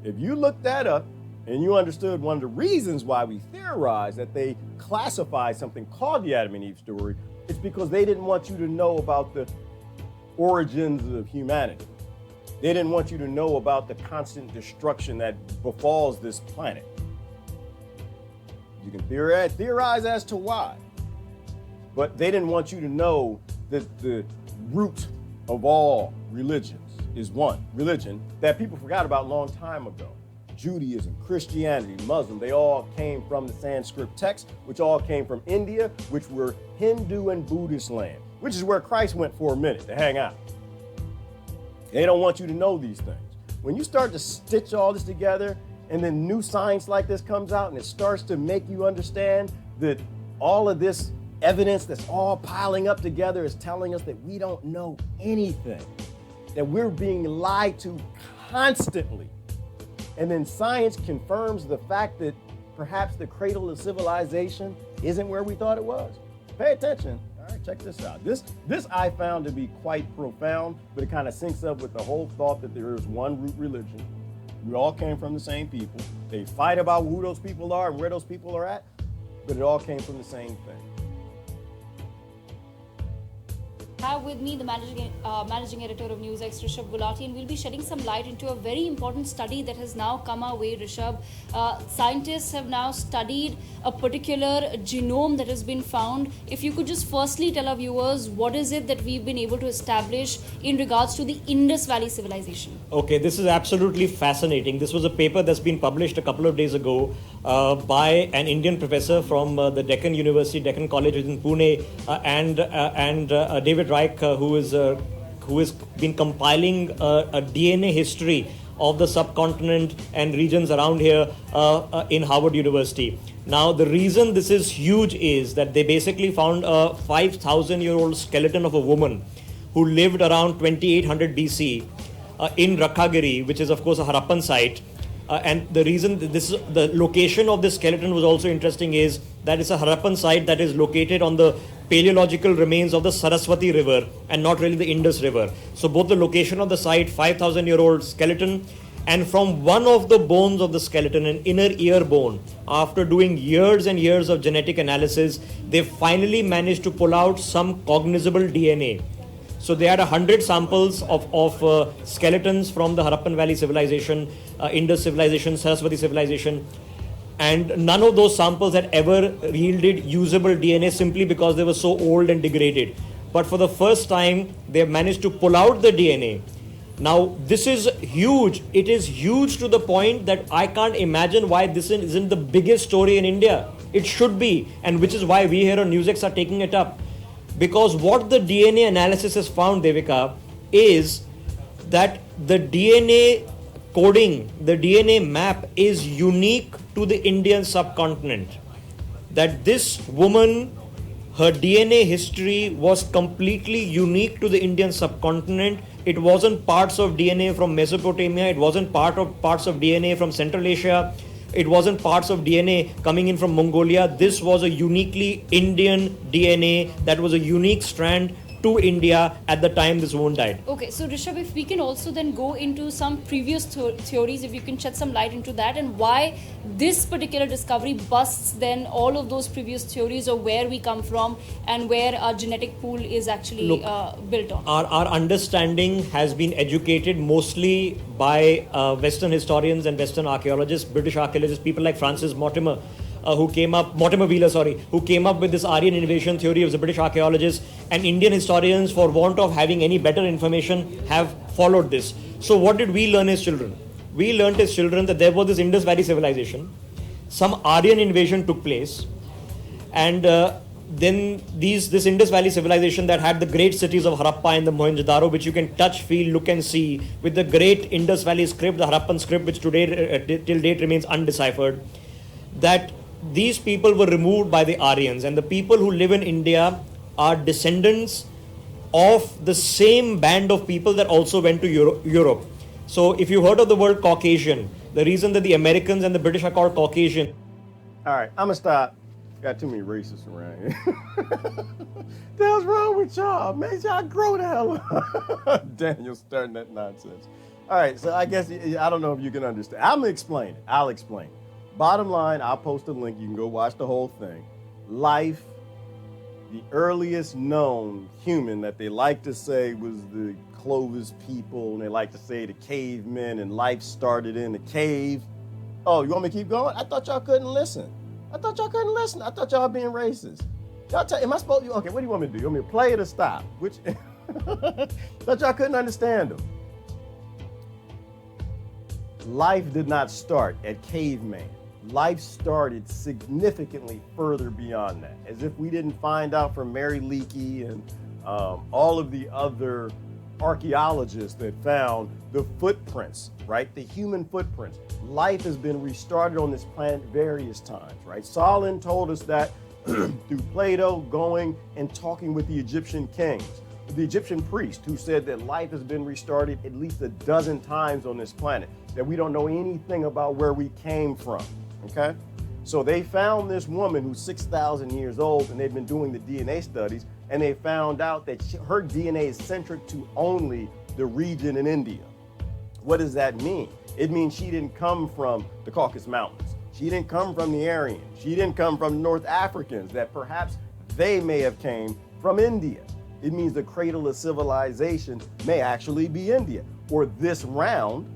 S1: If you looked that up and you understood one of the reasons why we theorized that they classified something called the Adam and Eve story, it's because they didn't want you to know about the origins of humanity. They didn't want you to know about the constant destruction that befalls this planet. You can theorize as to why, but they didn't want you to know that the root of all religions is one religion that people forgot about a long time ago. Judaism, Christianity, Muslim, they all came from the Sanskrit text, which all came from India, which were Hindu and Buddhist land, which is where Christ went for a minute to hang out. They don't want you to know these things. When you start to stitch all this together, and then new science like this comes out and it starts to make you understand that all of this evidence that's all piling up together is telling us that we don't know anything, that we're being lied to constantly. And then science confirms the fact that perhaps the cradle of civilization isn't where we thought it was. Pay attention. All right, check this out. This I found to be quite profound, but it kind of syncs up with the whole thought that there is one root religion. We all came from the same people. They fight about who those people are and where those people are at, but it all came from the same thing.
S2: I have with me the managing editor of NewsX, Rishabh Gulati, and we'll be shedding some light into a very important study that has now come our way, Rishabh. Scientists have now studied a particular genome that has been found. If you could just firstly tell our viewers, what is it that we've been able to establish in regards to the Indus Valley civilization?
S3: Okay, this is absolutely fascinating. This was a paper that's been published a couple of days ago by an Indian professor from the Deccan University, Deccan College in Pune, and David Reich, who has been compiling a DNA history of the subcontinent and regions around here in Harvard University. Now, the reason this is huge is that they basically found a 5,000-year-old skeleton of a woman who lived around 2800 BC in Rakhagiri, which is, of course, a Harappan site. And the reason the location of this skeleton was also interesting is that it's a Harappan site that is located on the paleological remains of the Saraswati River and not really the Indus River. So both the location of the site, 5,000-year-old skeleton, and from one of the bones of the skeleton, an inner ear bone, after doing years and years of genetic analysis, they finally managed to pull out some cognizable DNA. So they had 100 samples of skeletons from the Harappan Valley civilization, Indus civilization, Saraswati civilization, and none of those samples had ever yielded usable DNA simply because they were so old and degraded. But for the first time, they have managed to pull out the DNA. Now, this is huge. It is huge to the point that I can't imagine why this isn't the biggest story in India. It should be, and which is why we here on NewsX are taking it up. Because what the DNA analysis has found, Devika, is that the DNA coding, the DNA map is unique to the Indian subcontinent. That this woman, her DNA history was completely unique to the Indian subcontinent. It wasn't parts of DNA from Mesopotamia. It wasn't parts of DNA from Central Asia. It wasn't parts of DNA coming in from Mongolia. This was a uniquely Indian DNA that was a unique strand to India at the time this woman died.
S2: Okay, so Rishabh, if we can also then go into some previous theories, if you can shed some light into that and why this particular discovery busts then all of those previous theories of where we come from and where our genetic pool is actually built on.
S3: Our understanding has been educated mostly by Western historians and Western archaeologists, British archaeologists, people like Francis Mortimer, Mortimer Wheeler, who came up with this Aryan invasion theory. Of the British archaeologists, and Indian historians, for want of having any better information, have followed this. So what did we learn as children? We learned as children that there was this Indus Valley civilization, some Aryan invasion took place, and then this Indus Valley civilization that had the great cities of Harappa and the Mohenjo-daro, which you can touch, feel, look and see, with the great Indus Valley script, the Harappan script, which today till date remains undeciphered, that these people were removed by the Aryans, and the people who live in India are descendants of the same band of people that also went to Europe. So if you heard of the word Caucasian, the reason that the Americans and the British are called Caucasian.
S1: All right, I'm gonna stop. Got too many racists around here. The hell's wrong with y'all? Make y'all grow the hell up. Daniel's starting that nonsense. All right, so I guess, I don't know if you can understand. I'm gonna explain it. I'll explain it. Bottom line, I'll post a link. You can go watch the whole thing. Life, the earliest known human that they like to say was the Clovis people, and they like to say the cavemen, and life started in the cave. Oh, you want me to keep going? I thought y'all couldn't listen. I thought y'all were being racist. Am I supposed to? Okay, what do you want me to do? You want me to play it or stop? Which? Thought y'all couldn't understand them. life did not start at caveman. Life started significantly further beyond that. As if we didn't find out from Mary Leakey and all of the other archaeologists that found the footprints, right? The human footprints. Life has been restarted on this planet various times, right? Solon told us that through Plato going and talking with the Egyptian kings, the Egyptian priest who said that life has been restarted at least a dozen times on this planet, that we don't know anything about where we came from, okay? So they found this woman who's 6,000 years old, and they've been doing the DNA studies, and they found out that her DNA is centric to only the region in India. What does that mean? It means she didn't come from the Caucasus Mountains. She didn't come from the Aryans. She didn't come from North Africans, that perhaps they may have came from India. It means the cradle of civilization may actually be India, or this round,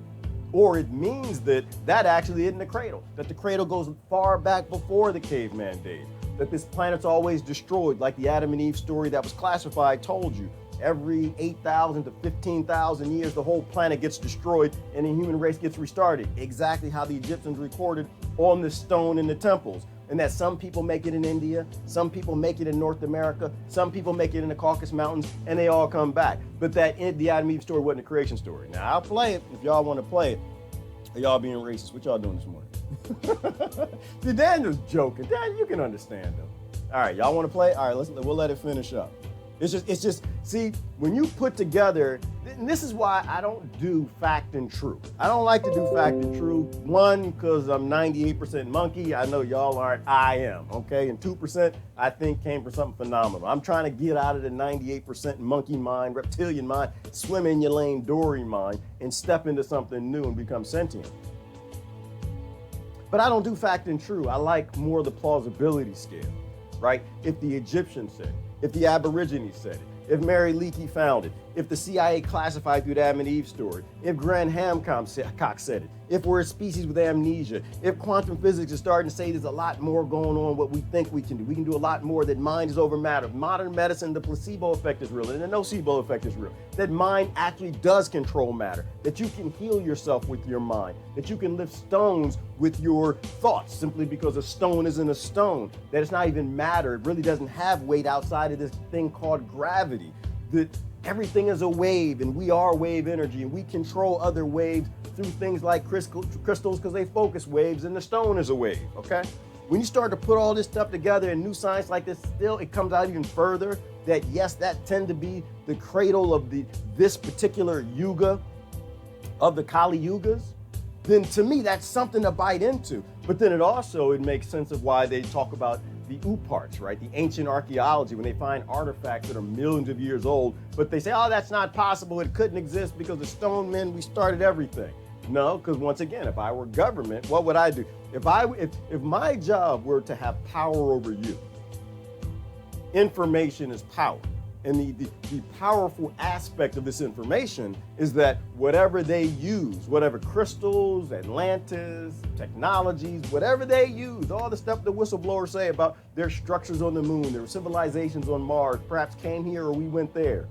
S1: or it means that that actually isn't the cradle, that the cradle goes far back before the caveman days, that this planet's always destroyed, like the Adam and Eve story that was classified told you. Every 8,000 to 15,000 years, the whole planet gets destroyed and the human race gets restarted, exactly how the Egyptians recorded on the stone in the temples. And that some people make it in India, some people make it in North America, some people make it in the Caucasus Mountains, and they all come back. But that the Adam and Eve story wasn't a creation story. Now, I'll play it if y'all want to play it. Are y'all being racist? What y'all doing this morning? See, Daniel's joking. Dan, you can understand them. All right, y'all want to play? All right, we'll let it finish up. It's just, see, when you put together, and this is why I don't do fact and true. I don't like to do fact and true. One, because I'm 98% monkey. I know y'all aren't, I am, okay? And 2%, I think, came from something phenomenal. I'm trying to get out of the 98% monkey mind, reptilian mind, swim in your lane, Dory mind, and step into something new and become sentient. But I don't do fact and true. I like more the plausibility scale, right? If the Egyptians said it, if the Aborigines said it, if Mary Leakey found it, if the CIA classified through the Adam and Eve story, if Graham Hancock said it, if we're a species with amnesia, if quantum physics is starting to say there's a lot more going on what we think we can do. We can do a lot more, that mind is over matter. Modern medicine, the placebo effect is real, and the nocebo effect is real. That mind actually does control matter, that you can heal yourself with your mind, that you can lift stones with your thoughts simply because a stone isn't a stone, that it's not even matter. It really doesn't have weight outside of this thing called gravity, that everything is a wave and we are wave energy and we control other waves through things like crystals because they focus waves, and the stone is a wave, okay? When you start to put all this stuff together in new science like this, still it comes out even further that yes, that tend to be the cradle of this particular yuga, of the Kali Yugas, then to me that's something to bite into. But then it makes sense of why they talk about the Uparts, right? The ancient archaeology, when they find artifacts that are millions of years old, but they say, oh, that's not possible. It couldn't exist because the stone men, we started everything. No, because once again, if I were government, what would I do? If my job were to have power over you, information is power. And the powerful aspect of this information is that whatever they use, whatever crystals, Atlantis, technologies, whatever they use, all the stuff the whistleblowers say about their structures on the moon, their civilizations on Mars, perhaps came here or we went there.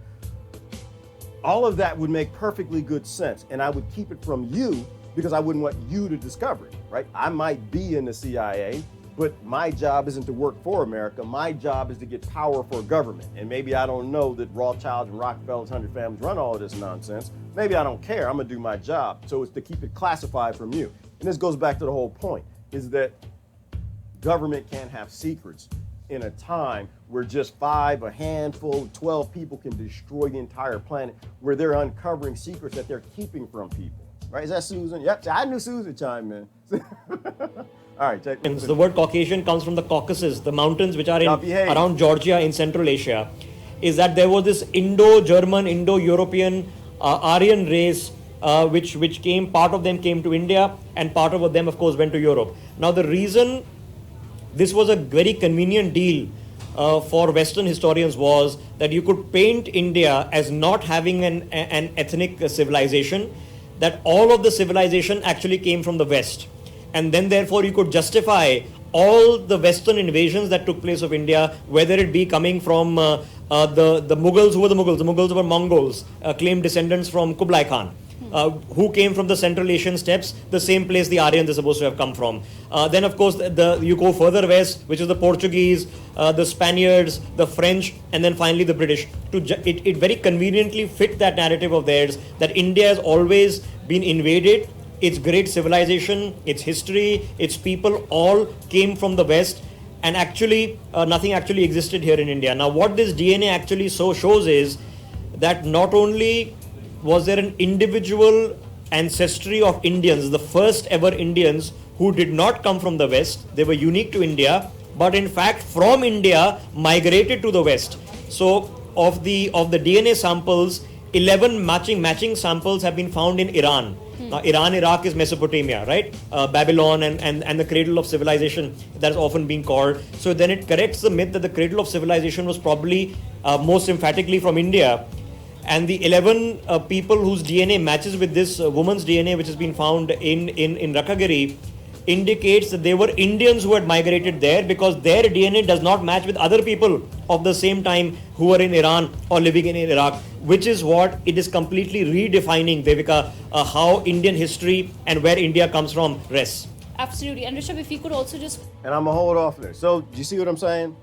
S1: All of that would make perfectly good sense. And I would keep it from you because I wouldn't want you to discover it, right? I might be in the CIA, but my job isn't to work for America. My job is to get power for government. And maybe I don't know that Rothschilds and Rockefellers, 100 families run all of this nonsense. Maybe I don't care. I'm gonna do my job. So it's to keep it classified from you. And this goes back to the whole point, is that government can't have secrets in a time where just a handful, 12 people can destroy the entire planet, where they're uncovering secrets that they're keeping from people. Right, is that Susan? Yep, I knew Susan chimed in. All right, check.
S3: The word Caucasian comes from the Caucasus, the mountains which are around Georgia in Central Asia. Is that there was this Indo-German, Indo-European Aryan race which came, part of them came to India and part of them of course went to Europe. Now the reason this was a very convenient deal for Western historians was that you could paint India as not having an ethnic civilization, that all of the civilization actually came from the West. And then therefore you could justify all the Western invasions that took place of India, whether it be coming from the Mughals. Who were the Mughals? The Mughals were Mongols, claimed descendants from Kublai Khan. who came from the Central Asian steppes, the same place the Aryans are supposed to have come from. Then, of course, you go further west, which is the Portuguese, the Spaniards, the French, and then finally the British. It very conveniently fit that narrative of theirs that India has always been invaded. Its great civilization, its history, its people all came from the West, and actually nothing actually existed here in India. Now, what this DNA actually shows is that not only was there an individual ancestry of Indians, the first ever Indians who did not come from the West, they were unique to India, but in fact from India migrated to the West. So of the DNA samples, 11 matching samples have been found in Iran. Now, Iran, Iraq is Mesopotamia, right? Babylon and the cradle of civilization, that is often being called. So then it corrects the myth that the cradle of civilization was probably most emphatically from India. And the 11 people whose DNA matches with this woman's DNA, which has been found in Rakagiri, indicates that they were Indians who had migrated there, because their DNA does not match with other people of the same time who were in Iran or living in Iraq, which is what it is completely redefining, Devika, how Indian history and where India comes from rests.
S2: Absolutely. And Rishabh, if you could also just...
S1: And I'm going to hold off there. So, do you see what I'm saying?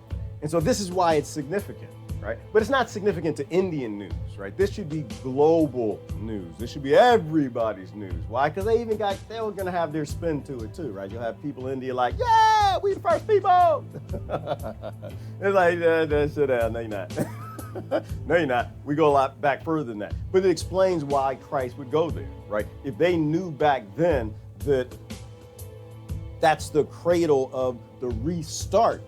S1: And so this is why it's significant, right? But it's not significant to Indian news, right? This should be global news. This should be everybody's news. Why? Because they were going to have their spin to it too, right? You'll have people in India like, yeah, we the first people. It's like, sit down. No, you're not. No, you're not. We go a lot back further than that. But it explains why Christ would go there, right? If they knew back then that that's the cradle of the restart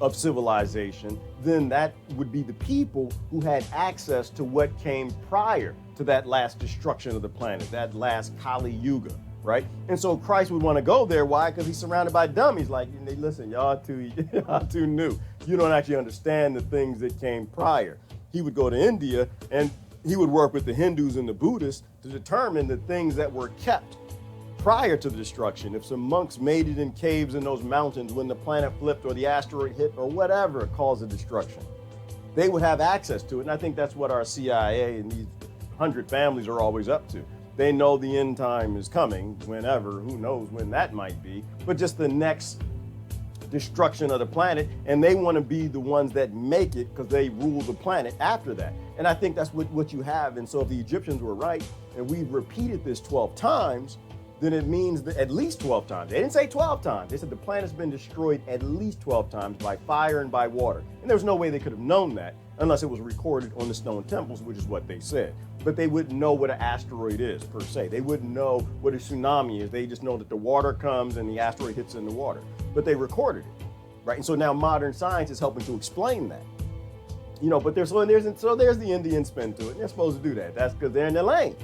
S1: of civilization, then that would be the people who had access to what came prior to that last destruction of the planet, that last Kali Yuga, right? And so Christ would want to go there. Why? Because he's surrounded by dummies. Like, listen, y'all too new. You don't actually understand the things that came prior. He would go to India and he would work with the Hindus and the Buddhists to determine the things that were kept prior to the destruction. If some monks made it in caves in those mountains when the planet flipped or the asteroid hit or whatever caused the destruction, they would have access to it. And I think that's what our CIA and these 100 families are always up to. They know the end time is coming whenever, who knows when that might be, but just the next destruction of the planet, and they want to be the ones that make it because they rule the planet after that. And I think that's what you have. And so if the Egyptians were right, and we've repeated this 12 times, then it means that at least 12 times. They didn't say 12 times. They said the planet's been destroyed at least 12 times by fire and by water. And there was no way they could have known that unless it was recorded on the stone temples, which is what they said. But they wouldn't know what an asteroid is, per se. They wouldn't know what a tsunami is. They just know that the water comes and the asteroid hits in the water. But they recorded it, right? And so now modern science is helping to explain that. But there's the Indian spin to it. And they're supposed to do that. That's because they're in their lane.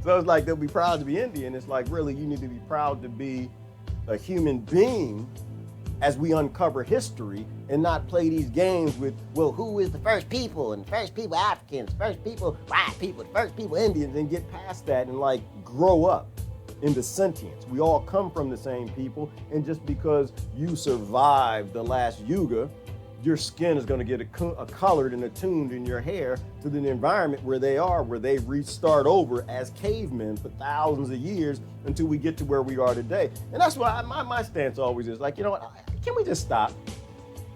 S1: So it's like they'll be proud to be Indian. It's like, really, you need to be proud to be a human being as we uncover history and not play these games with, well, who is the first people? And the first people Africans, first people white people, the first people Indians, and get past that and like grow up into sentience. We all come from the same people. And just because you survived the last yuga, your skin is going to get colored and attuned in your hair to the environment where they restart over as cavemen for thousands of years until we get to where we are today. And that's why my stance always is like, you know what, can we just stop?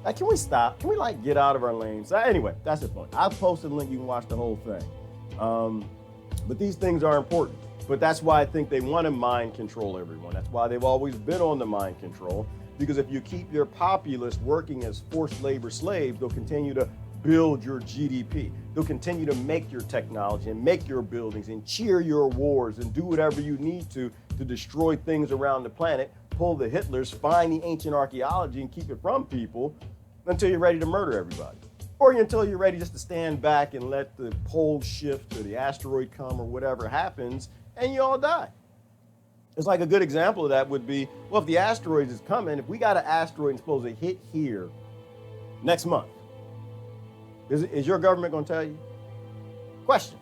S1: Like, can we stop? Can we get out of our lane? So anyway, that's the point. I've posted a link, you can watch the whole thing. But these things are important. But that's why I think they want to mind control everyone. That's why they've always been on the mind control. Because if you keep your populace working as forced labor slaves, they'll continue to build your GDP. They'll continue to make your technology and make your buildings and cheer your wars and do whatever you need to destroy things around the planet, pull the Hitlers, find the ancient archaeology and keep it from people until you're ready to murder everybody. Or until you're ready just to stand back and let the pole shift or the asteroid come or whatever happens and you all die. It's like a good example of that would be, well, if the asteroid is coming, if we got an asteroid supposed to hit here next month, is your government going to tell you? Question.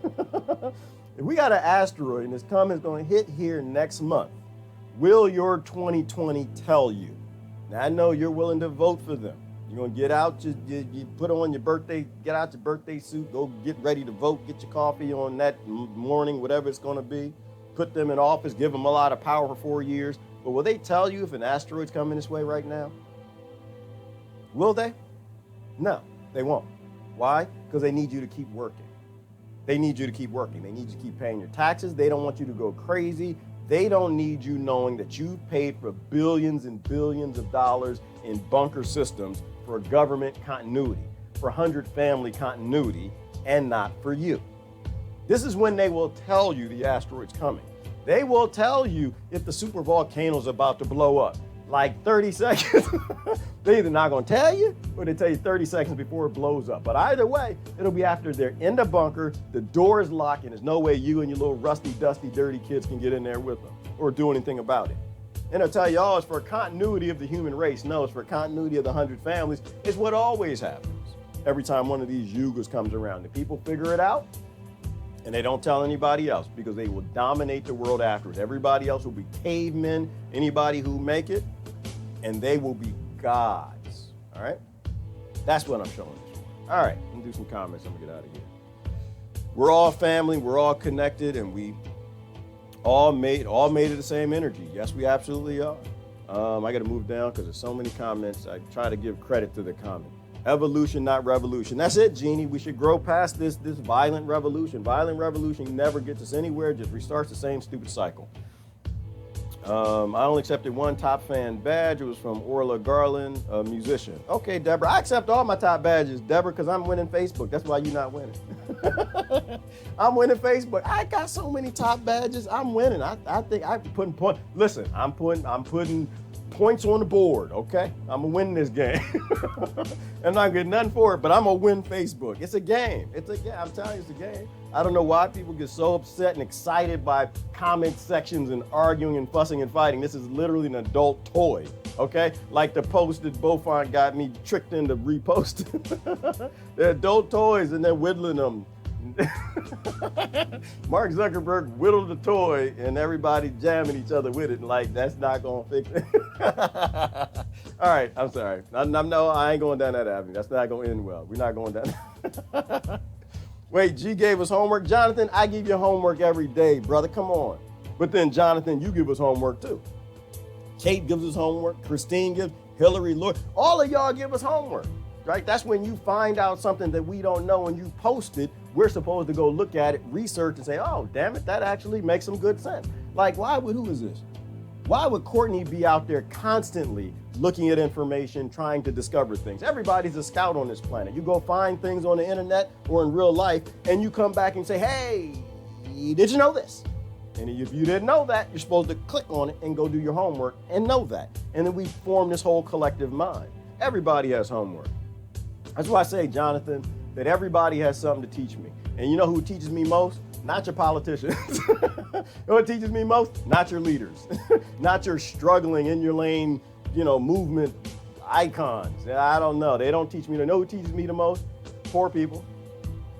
S1: If we got an asteroid and it's going to hit here next month, will your 2020 tell you? Now, I know you're willing to vote for them. You're going to get out, you put on your birthday, get out your birthday suit, go get ready to vote, get your coffee on that morning, whatever it's going to be. Put them in office, give them a lot of power for 4 years. But will they tell you if an asteroid's coming this way right now? Will they? No, they won't. Why? Because they need you to keep working. They need you to keep working. They need you to keep paying your taxes. They don't want you to go crazy. They don't need you knowing that you paid for billions and billions of dollars in bunker systems for government continuity, for 100 family continuity, and not for you. This is when they will tell you the asteroid's coming. They will tell you if the supervolcano is about to blow up. Like 30 seconds. They're either not going to tell you or they tell you 30 seconds before it blows up. But either way, it'll be after they're in the bunker, the door is locked, and there's no way you and your little rusty, dusty, dirty kids can get in there with them or do anything about it. And they'll tell you, oh, it's for continuity of the human race. No, it's for continuity of the 100 families. It's what always happens every time one of these yugas comes around. The people figure it out, and they don't tell anybody else because they will dominate the world afterwards. Everybody else will be cavemen, anybody who make it, and they will be gods, all right? That's what I'm showing this for. All right, let me do some comments. I'm gonna get out of here. We're all family, we're all connected, and we all made of the same energy. Yes, we absolutely are. I gotta move down because there's so many comments. I try to give credit to the comment. Evolution, not revolution. That's it, Jeannie. We should grow past this violent revolution. Violent revolution never gets us anywhere, just restarts the same stupid cycle. I only accepted one top fan badge. It was from Orla Garland, a musician. Okay, Deborah, I accept all my top badges, Deborah, because I'm winning Facebook. That's why you're not winning. I'm winning Facebook. I got so many top badges. I'm winning. I think I'm putting points. Listen, I'm putting points on the board, okay? I'm gonna win this game. I'm not getting nothing for it, but I'm gonna win Facebook. It's a game. It's a game. I'm telling you, it's a game. I don't know why people get so upset and excited by comment sections and arguing and fussing and fighting. This is literally an adult toy, okay? Like the post that Beaufont got me tricked into reposting. They're adult toys and they're whittling them. Mark Zuckerberg whittled the toy and everybody jamming each other with it. Like, that's not gonna fix it. All right, I'm sorry. No, I ain't going down that avenue. That's not gonna end well. We're not going down. Wait, G gave us homework. Jonathan, I give you homework every day, brother. Come on. But then, Jonathan, you give us homework too. Kate gives us homework. Christine gives. Hillary, Lord. All of y'all give us homework, right? That's when you find out something that we don't know and you post it. We're supposed to go look at it, research, and say, oh, damn it, that actually makes some good sense. Like, who is this? Why would Courtney be out there constantly looking at information, trying to discover things? Everybody's a scout on this planet. You go find things on the internet or in real life, and you come back and say, hey, did you know this? And if you didn't know that, you're supposed to click on it and go do your homework and know that. And then we form this whole collective mind. Everybody has homework. That's why I say, Jonathan, that everybody has something to teach me. And you know who teaches me most? Not your politicians. You know what teaches me most? Not your leaders. Not your struggling in your lane, movement icons. I don't know. They don't teach me. You know who teaches me the most? Poor people,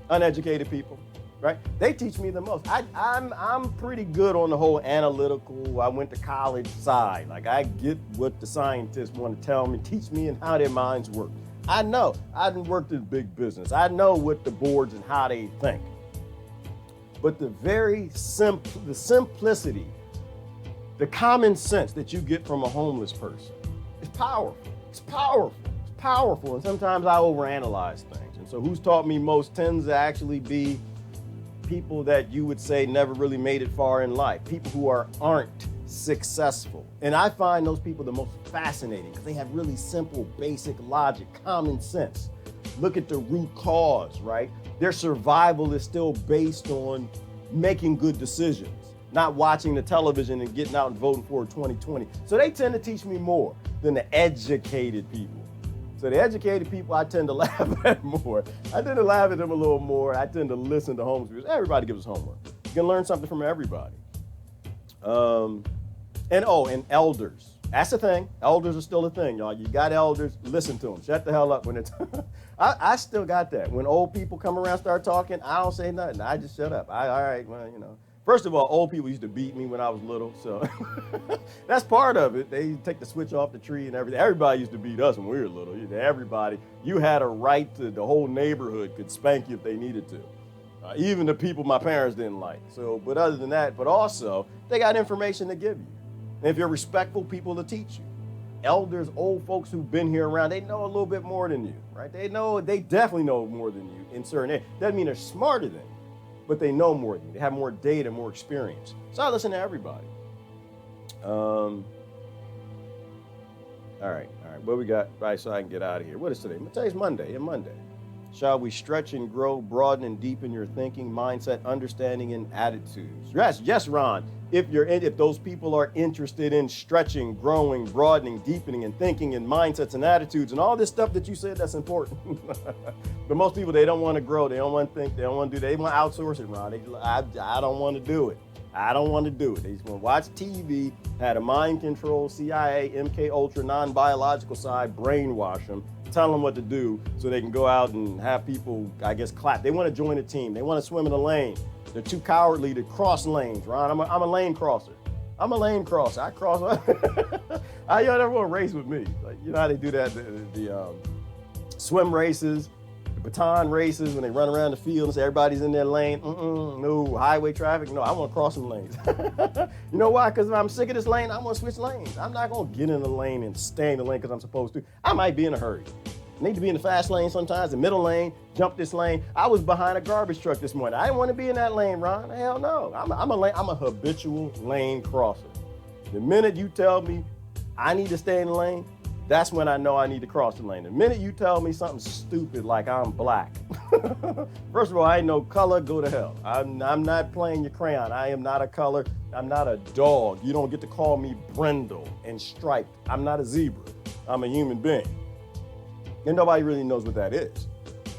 S1: uneducated people, right? They teach me the most. I'm pretty good on the whole analytical, I went to college side. Like, I get what the scientists want to tell me, teach me, and how their minds work. I know. I done worked in big business. I know what the boards and how they think. But the simplicity, the common sense that you get from a homeless person is powerful. It's powerful. It's powerful. And sometimes I overanalyze things. And so who's taught me most tends to actually be people that you would say never really made it far in life. People who aren't successful. And I find those people the most fascinating because they have really simple, basic logic, common sense. Look at the root cause, right? Their survival is still based on making good decisions, not watching the television and getting out and voting for 2020. So they tend to teach me more than the educated people. So the educated people, I tend to laugh at more. I tend to laugh at them a little more. I tend to listen to homeless people. Everybody gives us homework. You can learn something from everybody. And elders. That's the thing. Elders are still a thing, y'all. You got elders, listen to them. Shut the hell up when it's... I still got that. When old people come around, start talking, I don't say nothing. I just shut up. All right, well, First of all, old people used to beat me when I was little, so that's part of it. They take the switch off the tree and everything. Everybody used to beat us when we were little. Everybody, you had a right to, the whole neighborhood could spank you if they needed to. Even the people my parents didn't like. So, but other than that, but also, they got information to give you. And if you're respectful, people will teach you. Elders, old folks who've been here around, they know a little bit more than you, right? They definitely know more than you in certain areas. Doesn't mean they're smarter than you, but they know more than you. They have more data, more experience. So I listen to everybody. All right. What we got? Right, so I can get out of here. What is today? Today's Monday. Monday. Shall we stretch and grow, broaden and deepen your thinking, mindset, understanding, and attitudes? Yes, Ron. If those people are interested in stretching, growing, broadening, deepening, and thinking, and mindsets and attitudes, and all this stuff that you said, that's important. But most people, they don't want to grow. They don't want to think. They don't want to do. They want to outsource it, Ron. I don't want to do it. I don't want to do it. They just want to watch TV, had a mind control, CIA, MK Ultra, non-biological side, brainwash them, tell them what to do so they can go out and have people, I guess, clap. They want to join a team. They want to swim in a lane. They're too cowardly to cross lanes, Ron. I'm a lane crosser. I'm a lane crosser. I cross. Y'all never want to race with me. Like, you know how they do that, the swim races, the baton races, when they run around the field and say everybody's in their lane. No, highway traffic. No, I want to cross some lanes. You know why? Because if I'm sick of this lane, I want to switch lanes. I'm not going to get in the lane and stay in the lane because I'm supposed to. I might be in a hurry. I need to be in the fast lane sometimes, the middle lane, jump this lane. I was behind a garbage truck this morning. I didn't want to be in that lane, Ron. Hell no. I'm a habitual lane crosser. The minute you tell me I need to stay in the lane, that's when I know I need to cross the lane. The minute you tell me something stupid like I'm black, first of all, I ain't no color, go to hell. I'm not playing your crayon. I am not a color. I'm not a dog. You don't get to call me brindle and striped. I'm not a zebra. I'm a human being. And nobody really knows what that is.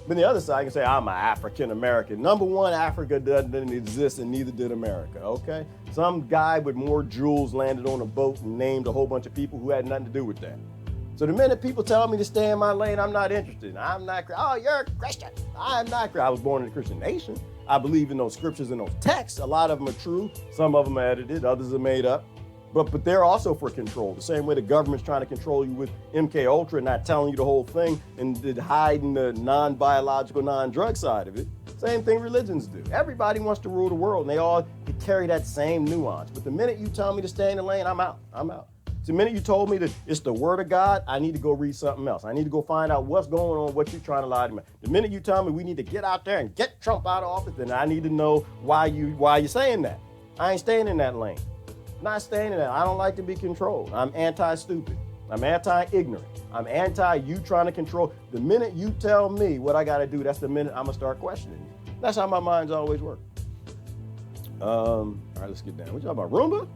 S1: But on the other side, you can say, I'm an African American. Number one, Africa doesn't exist and neither did America, okay? Some guy with more jewels landed on a boat and named a whole bunch of people who had nothing to do with that. So the minute people tell me to stay in my lane, I'm not interested. I'm not, oh, you're a Christian. I'm not, I was born in a Christian nation. I believe in those scriptures and those texts. A lot of them are true. Some of them are edited, others are made up. But they're also for control. The same way the government's trying to control you with MK Ultra, not telling you the whole thing and hiding the non-biological, non-drug side of it. Same thing religions do. Everybody wants to rule the world, and they all carry that same nuance. But the minute you tell me to stay in the lane, I'm out. The minute you told me that it's the word of God, I need to go read something else. I need to go find out what's going on, what you're trying to lie to me. The minute you tell me we need to get out there and get Trump out of office, then I need to know why you're saying that. I ain't staying in that lane. Not staying in that. I don't like to be controlled. I'm anti-stupid. I'm anti-ignorant. I'm anti-you trying to control. The minute you tell me what I got to do, that's the minute I'm going to start questioning you. That's how my mind's always worked. All right, let's get down. What y'all about? Roomba?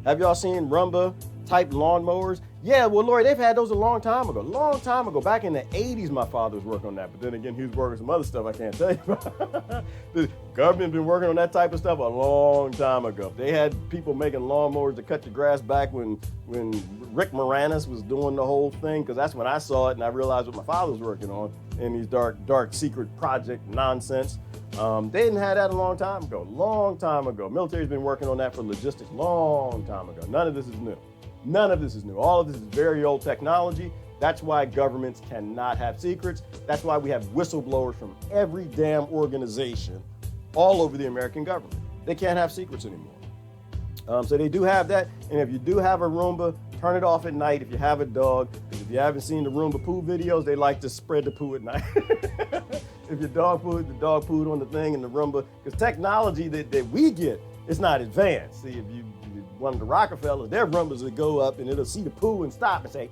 S1: Have y'all seen Roomba type lawnmowers? Yeah, well, Lord, they've had those a long time ago. Long time ago. Back in the 80s, my father was working on that. But then again, he was working some other stuff I can't tell you about. The government been working on that type of stuff a long time ago. They had people making lawnmowers to cut the grass back when Rick Moranis was doing the whole thing, because that's when I saw it and I realized what my father was working on in these dark secret project nonsense. They didn't have that a long time ago. Military's been working on that for logistics long time ago. None of this is new. All of this is very old technology. That's why governments cannot have secrets. That's why we have whistleblowers from every damn organization all over the American government. They can't have secrets anymore. So they do have that. And if you do have a Roomba, turn it off at night if you have a dog. Because if you haven't seen the Roomba poo videos, they like to spread the poo at night. If your dog pooed, the dog pooed on the thing in the Roomba. Because technology that we get, it's not advanced. See, if you one of the Rockefellers, their Roombas would go up and it'll see the poo and stop and say,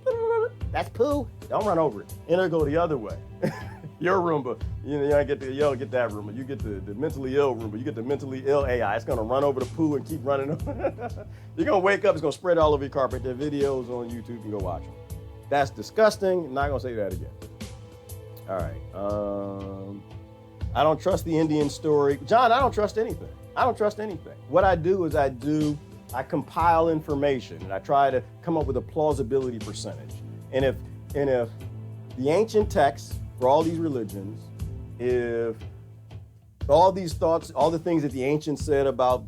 S1: that's poo, don't run over it. And it'll go the other way. Your Roomba, you don't get that Roomba. You get the mentally ill Roomba. You get the mentally ill AI. It's gonna run over the poo and keep running over. You're gonna wake up, it's gonna spread all over your carpet. There are videos on YouTube, you can go watch them. That's disgusting. I'm not gonna say that again. All right. I don't trust the Indian story. John, I don't trust anything. What I do is I compile information and I try to come up with a plausibility percentage. And if the ancient texts for all these religions, if all these thoughts, all the things that the ancients said about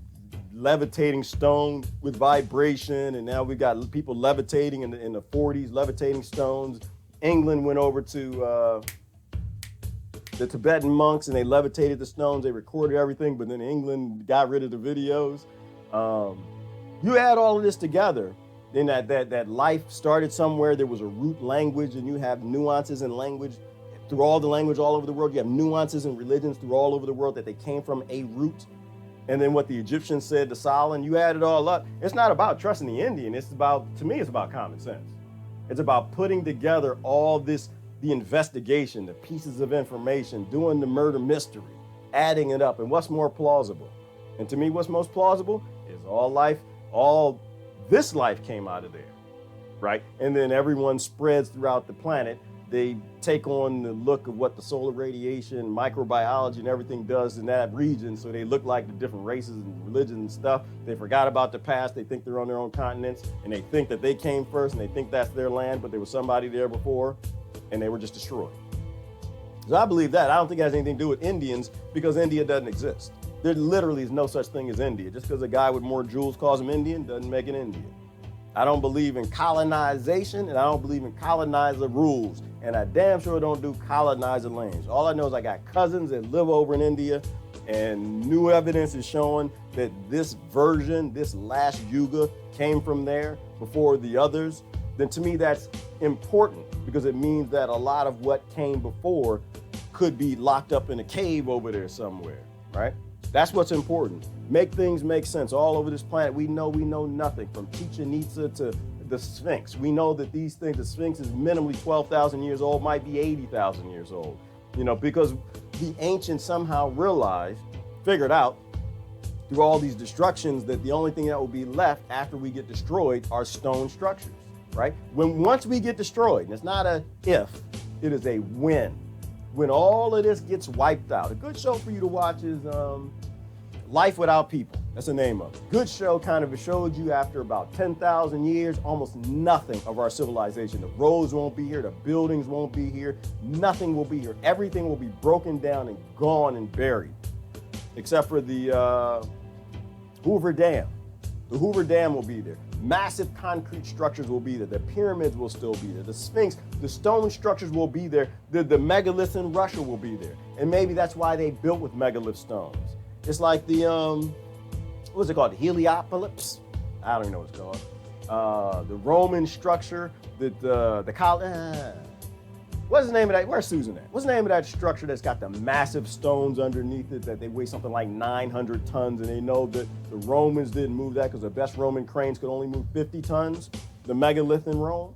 S1: levitating stone with vibration, and now we got people levitating in the 40s, levitating stones. England went over to the Tibetan monks and they levitated the stones. They recorded everything, but then England got rid of the videos. You add all of this together, then that life started somewhere. There was a root language, and you have nuances in language through all the language all over the world. You have nuances in religions through all over the world that they came from a root. And then what the Egyptians said to Solomon, you add it all up. It's not about trusting the Indian. It's about, to me, it's about common sense. It's about putting together all this, the investigation, the pieces of information, doing the murder mystery, adding it up. And what's more plausible? And to me, what's most plausible is all this life came out of there, right? And then everyone spreads throughout the planet. They take on the look of what the solar radiation, microbiology, and everything does in that region. So they look like the different races and religions and stuff. They forgot about the past. They think they're on their own continents, and they think that they came first, and they think that's their land, but there was somebody there before, and they were just destroyed. So I believe that. I don't think it has anything to do with Indians, because India doesn't exist. There literally is no such thing as India. Just because a guy with more jewels calls him Indian doesn't make it Indian. I don't believe in colonization, and I don't believe in colonizer rules. And I damn sure don't do colonizer lanes. All I know is I got cousins that live over in India, and new evidence is showing that this version, this last yuga, came from there before the others. Then to me, that's important, because it means that a lot of what came before could be locked up in a cave over there somewhere, right? That's what's important. Make things make sense. All over this planet, we know nothing, from Chichen Itza to the Sphinx. We know that these things, the Sphinx is minimally 12,000 years old, might be 80,000 years old, because the ancients somehow figured out through all these destructions that the only thing that will be left after we get destroyed are stone structures, right? Once we get destroyed, and it's not a if, it is a when. When all of this gets wiped out. A good show for you to watch is Life Without People. That's the name of it. Good show, kind of. It showed you after about 10,000 years, almost nothing of our civilization. The roads won't be here. The buildings won't be here. Nothing will be here. Everything will be broken down and gone and buried, except for the Hoover Dam. The Hoover Dam will be there. Massive concrete structures will be there. The pyramids will still be there. The Sphinx, the stone structures will be there. The megaliths in Russia will be there. And maybe that's why they built with megalith stones. It's like the, what's it called? The Heliopolis? I don't even know what it's called. The Roman structure, what's the name of that? Where's Susan at? What's the name of that structure that's got the massive stones underneath it that they weigh something like 900 tons, and they know that the Romans didn't move that because the best Roman cranes could only move 50 tons, the megalith in Rome?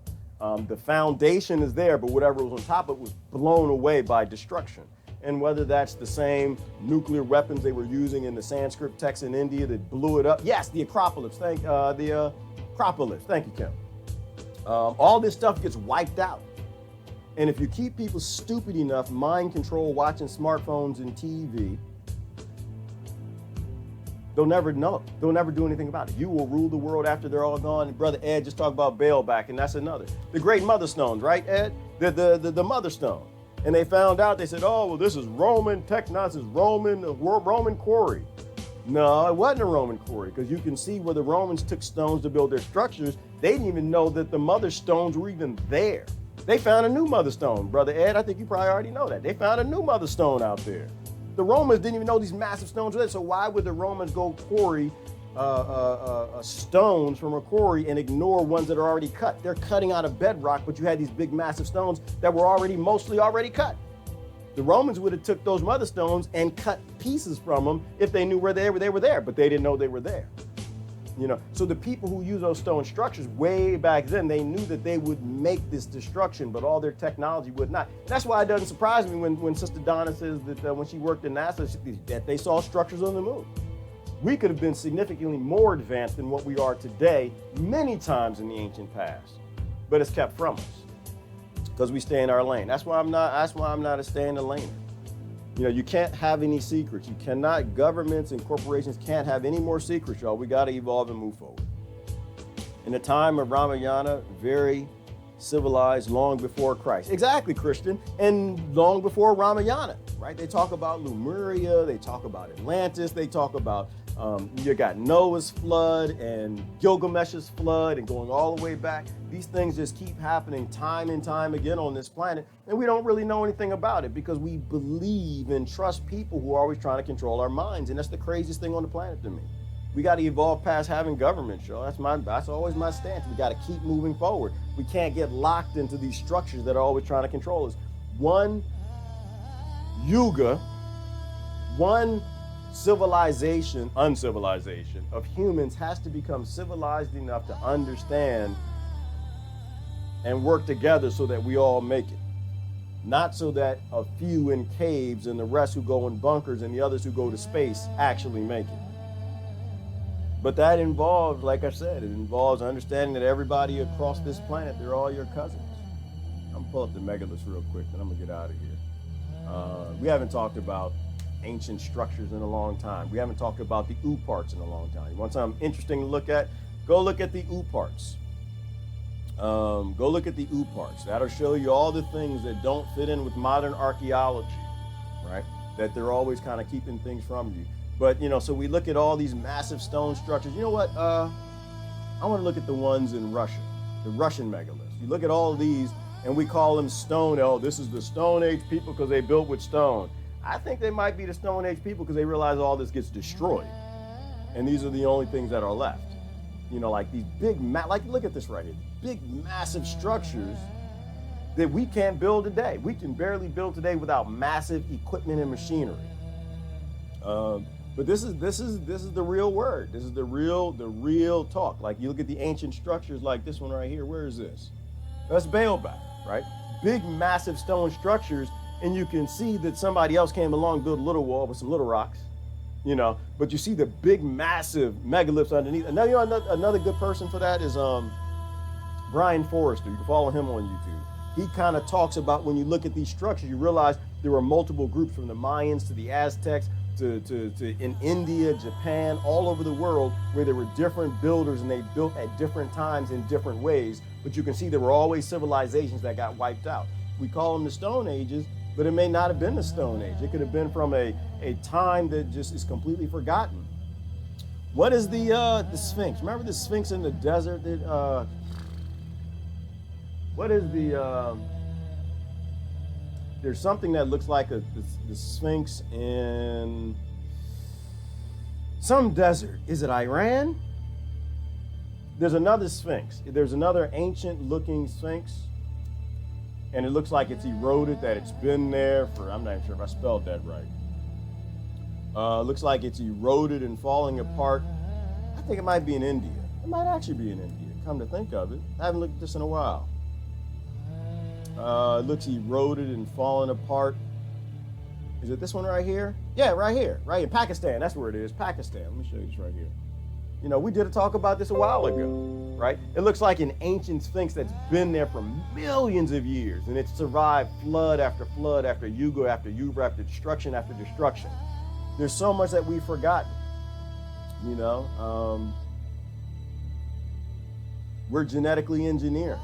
S1: The foundation is there, but whatever was on top of it was blown away by destruction. And whether that's the same nuclear weapons they were using in the Sanskrit text in India that blew it up. Yes, the Acropolis. Thank you, Kim. All this stuff gets wiped out. And if you keep people stupid enough, mind control, watching smartphones and TV, they'll never know. They'll never do anything about it. You will rule the world after they're all gone. And Brother Ed just talked about bailback, and that's another. The great mother stones, right, Ed? The mother stone. And they found out, they said, oh, well, this is Roman technos, this is Roman quarry. No, it wasn't a Roman quarry, because you can see where the Romans took stones to build their structures. They didn't even know that the mother stones were even there. They found a new mother stone. Brother Ed, I think you probably already know that. They found a new mother stone out there. The Romans didn't even know these massive stones were there, so why would the Romans go quarry stones from a quarry and ignore ones that are already cut? They're cutting out of bedrock, but you had these big massive stones that were mostly already cut. The Romans would have took those mother stones and cut pieces from them if they knew where they were there, but they didn't know they were there. So the people who use those stone structures way back then, they knew that they would make this destruction, but all their technology would not. That's why it doesn't surprise me when Sister Donna says that when she worked in NASA, that they saw structures on the moon. We could have been significantly more advanced than what we are today many times in the ancient past, but it's kept from us because we stay in our lane. That's why I'm not a stay in the lane. You can't have any secrets. Governments and corporations can't have any more secrets, y'all. We got to evolve and move forward. In the time of Ramayana, very civilized, long before Christ. Exactly, Christian, and long before Ramayana, right? They talk about Lemuria, they talk about Atlantis, they talk about You got Noah's flood and Gilgamesh's flood and going all the way back. These things just keep happening time and time again on this planet, and we don't really know anything about it because we believe and trust people who are always trying to control our minds, and that's the craziest thing on the planet to me. We got to evolve past having government, Joe. That's always my stance. We got to keep moving forward. We can't get locked into these structures that are always trying to control us. One yuga, one uncivilization of humans has to become civilized enough to understand and work together so that we all make it. Not so that a few in caves and the rest who go in bunkers and the others who go to space actually make it. But that involves, like I said, it involves understanding that everybody across this planet, they're all your cousins. I'm gonna pull up the megaliths real quick, then I'm gonna get out of here. We haven't talked about ancient structures in a long time. We haven't talked about the ooh parts in a long time. You want something interesting to look at? Go look at the ooh parts. Go look at the ooh parts. That'll show you all the things that don't fit in with modern archaeology, right? That they're always kind of keeping things from you. But, so we look at all these massive stone structures. You know what? I want to look at the ones in Russia, the Russian megaliths. You look at all of these, and we call them stone. Oh, this is the Stone Age people because they built with stone. I think they might be the Stone Age people because they realize all this gets destroyed. And these are the only things that are left. Like these big, look at this right here. Big, massive structures that we can't build today. We can barely build today without massive equipment and machinery. But this is the real word. This is the real talk. Like you look at the ancient structures like this one right here. Where is this? That's Baalbek, right? Big, massive stone structures. And you can see that somebody else came along, built a little wall with some little rocks, but you see the big, massive megaliths underneath. And another good person for that is Brian Forrester. You can follow him on YouTube. He kind of talks about when you look at these structures, you realize there were multiple groups from the Mayans to the Aztecs to in India, Japan, all over the world where there were different builders and they built at different times in different ways. But you can see there were always civilizations that got wiped out. We call them the Stone Ages, but it may not have been the Stone Age. It could have been from a time that just is completely forgotten. What is the Sphinx? Remember the Sphinx in the desert? What is the? There's something that looks like the Sphinx in some desert. Is it Iran? There's another Sphinx. There's another ancient-looking Sphinx. And it looks like it's eroded, that it's been there for, I'm not even sure if I spelled that right. Looks like it's eroded and falling apart. I think it might be in India. It might actually be in India, come to think of it. I haven't looked at this in a while. It looks eroded and falling apart. Is it this one right here? Yeah, right here, Pakistan. That's where it is, Pakistan. Let me show you this right here. We did a talk about this a while ago, right? It looks like an ancient Sphinx that's been there for millions of years, and it's survived flood after flood after yuga after yuga after destruction after destruction. There's so much that we've forgotten, We're genetically engineered,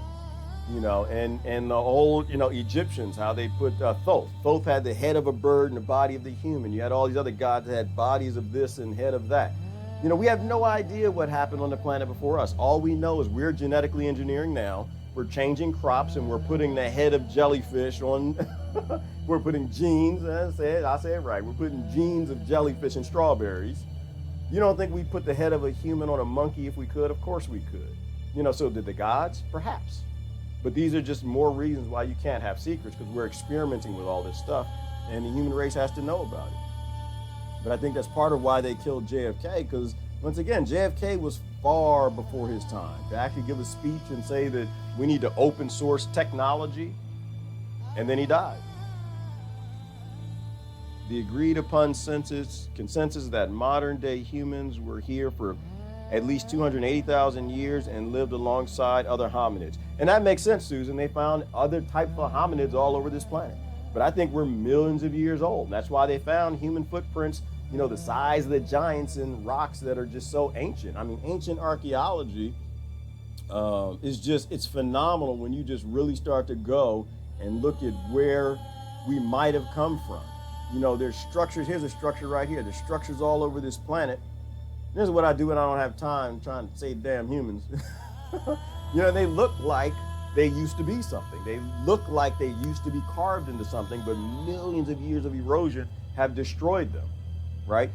S1: and the old, Egyptians, how they put Thoth. Thoth had the head of a bird and the body of the human. You had all these other gods that had bodies of this and head of that. We have no idea what happened on the planet before us. All we know is we're genetically engineering now. We're changing crops and we're putting the head of jellyfish on, we're putting genes, I say it right. We're putting genes of jellyfish in strawberries. You don't think we'd put the head of a human on a monkey if we could? Of course we could. So did the gods? Perhaps. But these are just more reasons why you can't have secrets, because we're experimenting with all this stuff and the human race has to know about it. But I think that's part of why they killed JFK, because once again, JFK was far before his time. To actually give a speech and say that we need to open source technology, and then he died. The agreed upon consensus that modern day humans were here for at least 280,000 years and lived alongside other hominids. And that makes sense, Susan. They found other types of hominids all over this planet. But I think we're millions of years old. And that's why they found human footprints, the size of the giants in rocks that are just so ancient. I mean, ancient archaeology it's phenomenal when you just really start to go and look at where we might have come from. There's structures. Here's a structure right here. There's structures all over this planet This is what I do when I don't have time trying to save damn humans. They look like they used to be something. They look like they used to be carved into something, but millions of years of erosion have destroyed them, right?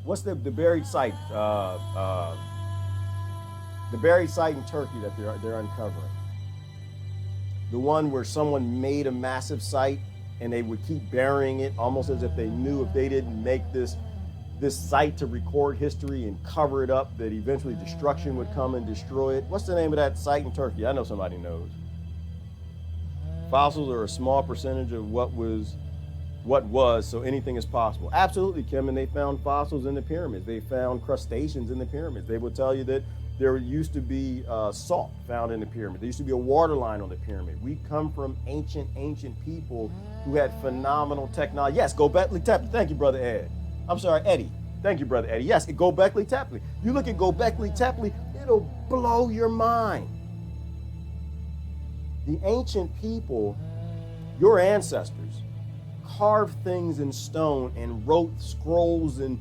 S1: What's the buried site? The buried site in Turkey that they're uncovering. The one where someone made a massive site and they would keep burying it, almost as if they knew if they didn't make this site to record history and cover it up, that eventually destruction would come and destroy it. What's the name of that site in Turkey? I know somebody knows. Fossils are a small percentage of what was, so anything is possible. Absolutely, Kim, and they found fossils in the pyramids. They found crustaceans in the pyramids. They will tell you that there used to be salt found in the pyramid. There used to be a water line on the pyramid. We come from ancient people who had phenomenal technology. Yes, Göbekli Tepe. Thank you, Brother Ed. I'm sorry, Eddie. Thank you, Brother Eddie. Yes, Göbekli Tepe. You look at Göbekli Tepe, it'll blow your mind. The ancient people, your ancestors, carved things in stone and wrote scrolls and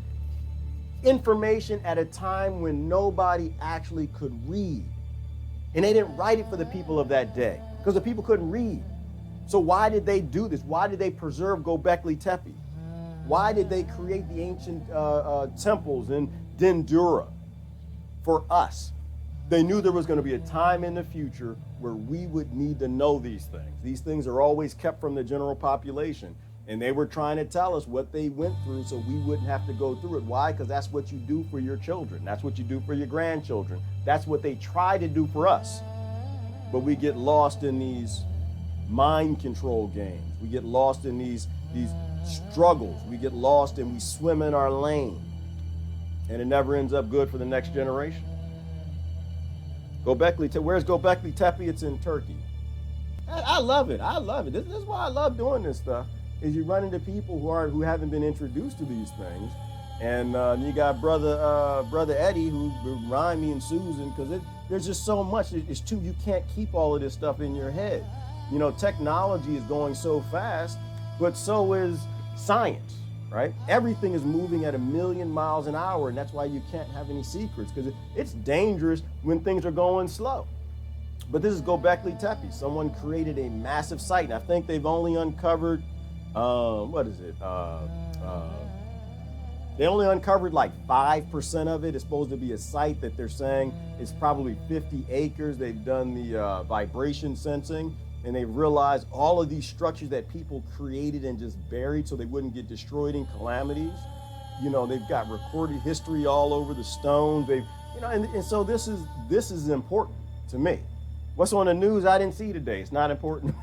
S1: information at a time when nobody actually could read. And they didn't write it for the people of that day because the people couldn't read. So why did they do this? Why did they preserve Göbekli Tepe? Why did they create the ancient temples in Dendura for us? They knew there was going to be a time in the future where we would need to know these things. These things are always kept from the general population. And they were trying to tell us what they went through so we wouldn't have to go through it. Why? Because that's what you do for your children. That's what you do for your grandchildren. That's what they try to do for us. But we get lost in these mind control games. We get lost in these struggles. We get lost and we swim in our lane. And it never ends up good for the next generation. Göbekli Tepe. Where's Göbekli Tepe? It's in Turkey. I love it. I love it. This is why I love doing this stuff. Is you run into people who haven't been introduced to these things, and you got brother Eddie who remind me and Susan, because there's just so much. It's too, you can't keep all of this stuff in your head. Technology is going so fast, but so is science, right? Everything is moving at 1,000,000 miles an hour, and that's why you can't have any secrets, because it's dangerous when things are going slow. But this is Göbekli Tepe. Someone created a massive site, and I think they've only uncovered. They only uncovered like 5% of it. It's supposed to be a site that they're saying is probably 50 acres. They've done the vibration sensing, and they've realized all of these structures that people created and just buried so they wouldn't get destroyed in calamities. They've got recorded history all over the stones. And so this is important to me. What's on the news I didn't see today? It's not important.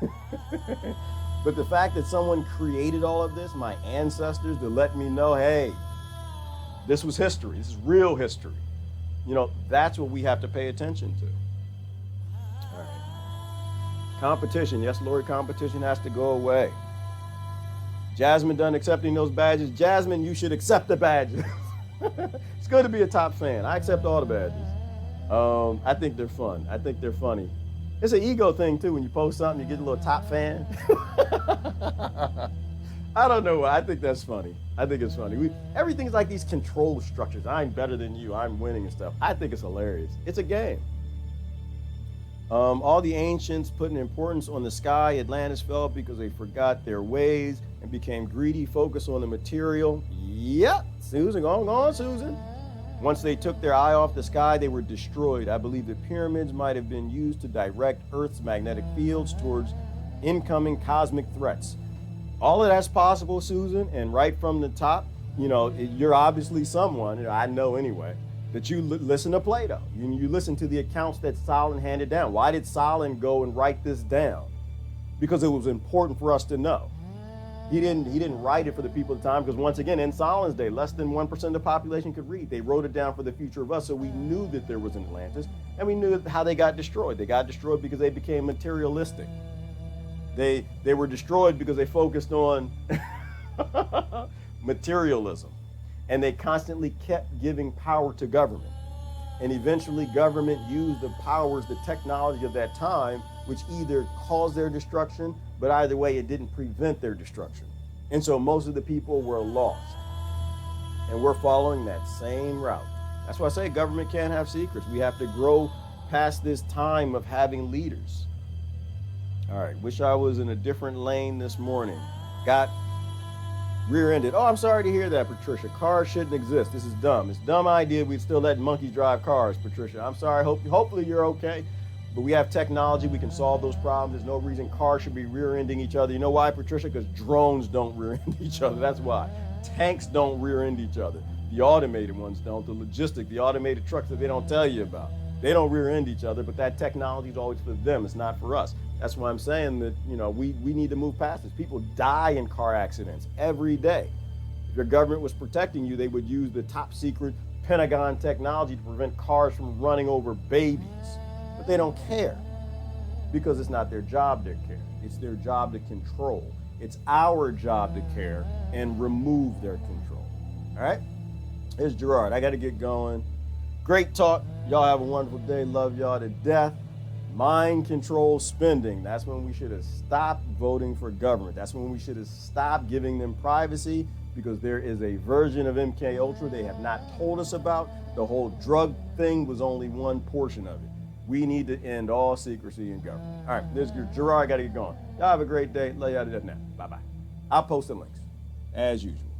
S1: But the fact that someone created all of this, my ancestors, to let me know, hey, this was history. This is real history. That's what we have to pay attention to. All right. Competition. Yes, Lord, competition has to go away. Jasmine done accepting those badges. Jasmine, you should accept the badges. It's good to be a top fan. I accept all the badges. I think they're fun. I think they're funny. It's an ego thing, too. When you post something, you get a little top fan. I don't know. I think that's funny. I think it's funny. Everything's like these control structures. I'm better than you. I'm winning and stuff. I think it's hilarious. It's a game. All the ancients put an importance on the sky. Atlantis fell because they forgot their ways and became greedy, focused on the material. Yep. Susan, go on, Susan. Once they took their eye off the sky, they were destroyed. I believe the pyramids might have been used to direct Earth's magnetic fields towards incoming cosmic threats. All of that's possible, Susan, and right from the top, you're obviously someone, I know anyway, that you listen to Plato. You listen to the accounts that Solon handed down. Why did Solon go and write this down? Because it was important for us to know. He didn't write it for the people at the time, because once again, in Solon's day, less than 1% of the population could read. They wrote it down for the future of us, so we knew that there was an Atlantis, and we knew how they got destroyed. They got destroyed because they became materialistic. They were destroyed because they focused on materialism, and they constantly kept giving power to government. And eventually government used the powers, the technology of that time, which either caused their destruction, but either way, it didn't prevent their destruction. And so most of the people were lost. And we're following that same route. That's why I say government can't have secrets. We have to grow past this time of having leaders. All right, wish I was in a different lane this morning. Got rear-ended. Oh, I'm sorry to hear that, Patricia. Cars shouldn't exist. This is dumb. It's a dumb idea we'd still let monkeys drive cars, Patricia. I'm sorry. Hopefully you're okay. But we have technology. We can solve those problems. There's no reason cars should be rear-ending each other. You know why, Patricia? Because drones don't rear-end each other. That's why. Tanks don't rear-end each other. The automated ones don't. The automated trucks that they don't tell you about. They don't rear-end each other, but that technology is always for them. It's not for us. That's why I'm saying that, we need to move past this. People die in car accidents every day. If your government was protecting you, they would use the top secret Pentagon technology to prevent cars from running over babies. But they don't care because it's not their job to care. It's their job to control. It's our job to care and remove their control. All right? Here's Gerard. I got to get going. Great talk. Y'all have a wonderful day. Love y'all to death. Mind control spending. That's when we should have stopped voting for government. That's when we should have stopped giving them privacy, because there is a version of MK Ultra they have not told us about. The whole drug thing was only one portion of it. We need to end all secrecy in government. All right, there's Gerard. I got to get going. Y'all have a great day. Love y'all to death now. Bye-bye. I'll post the links as usual.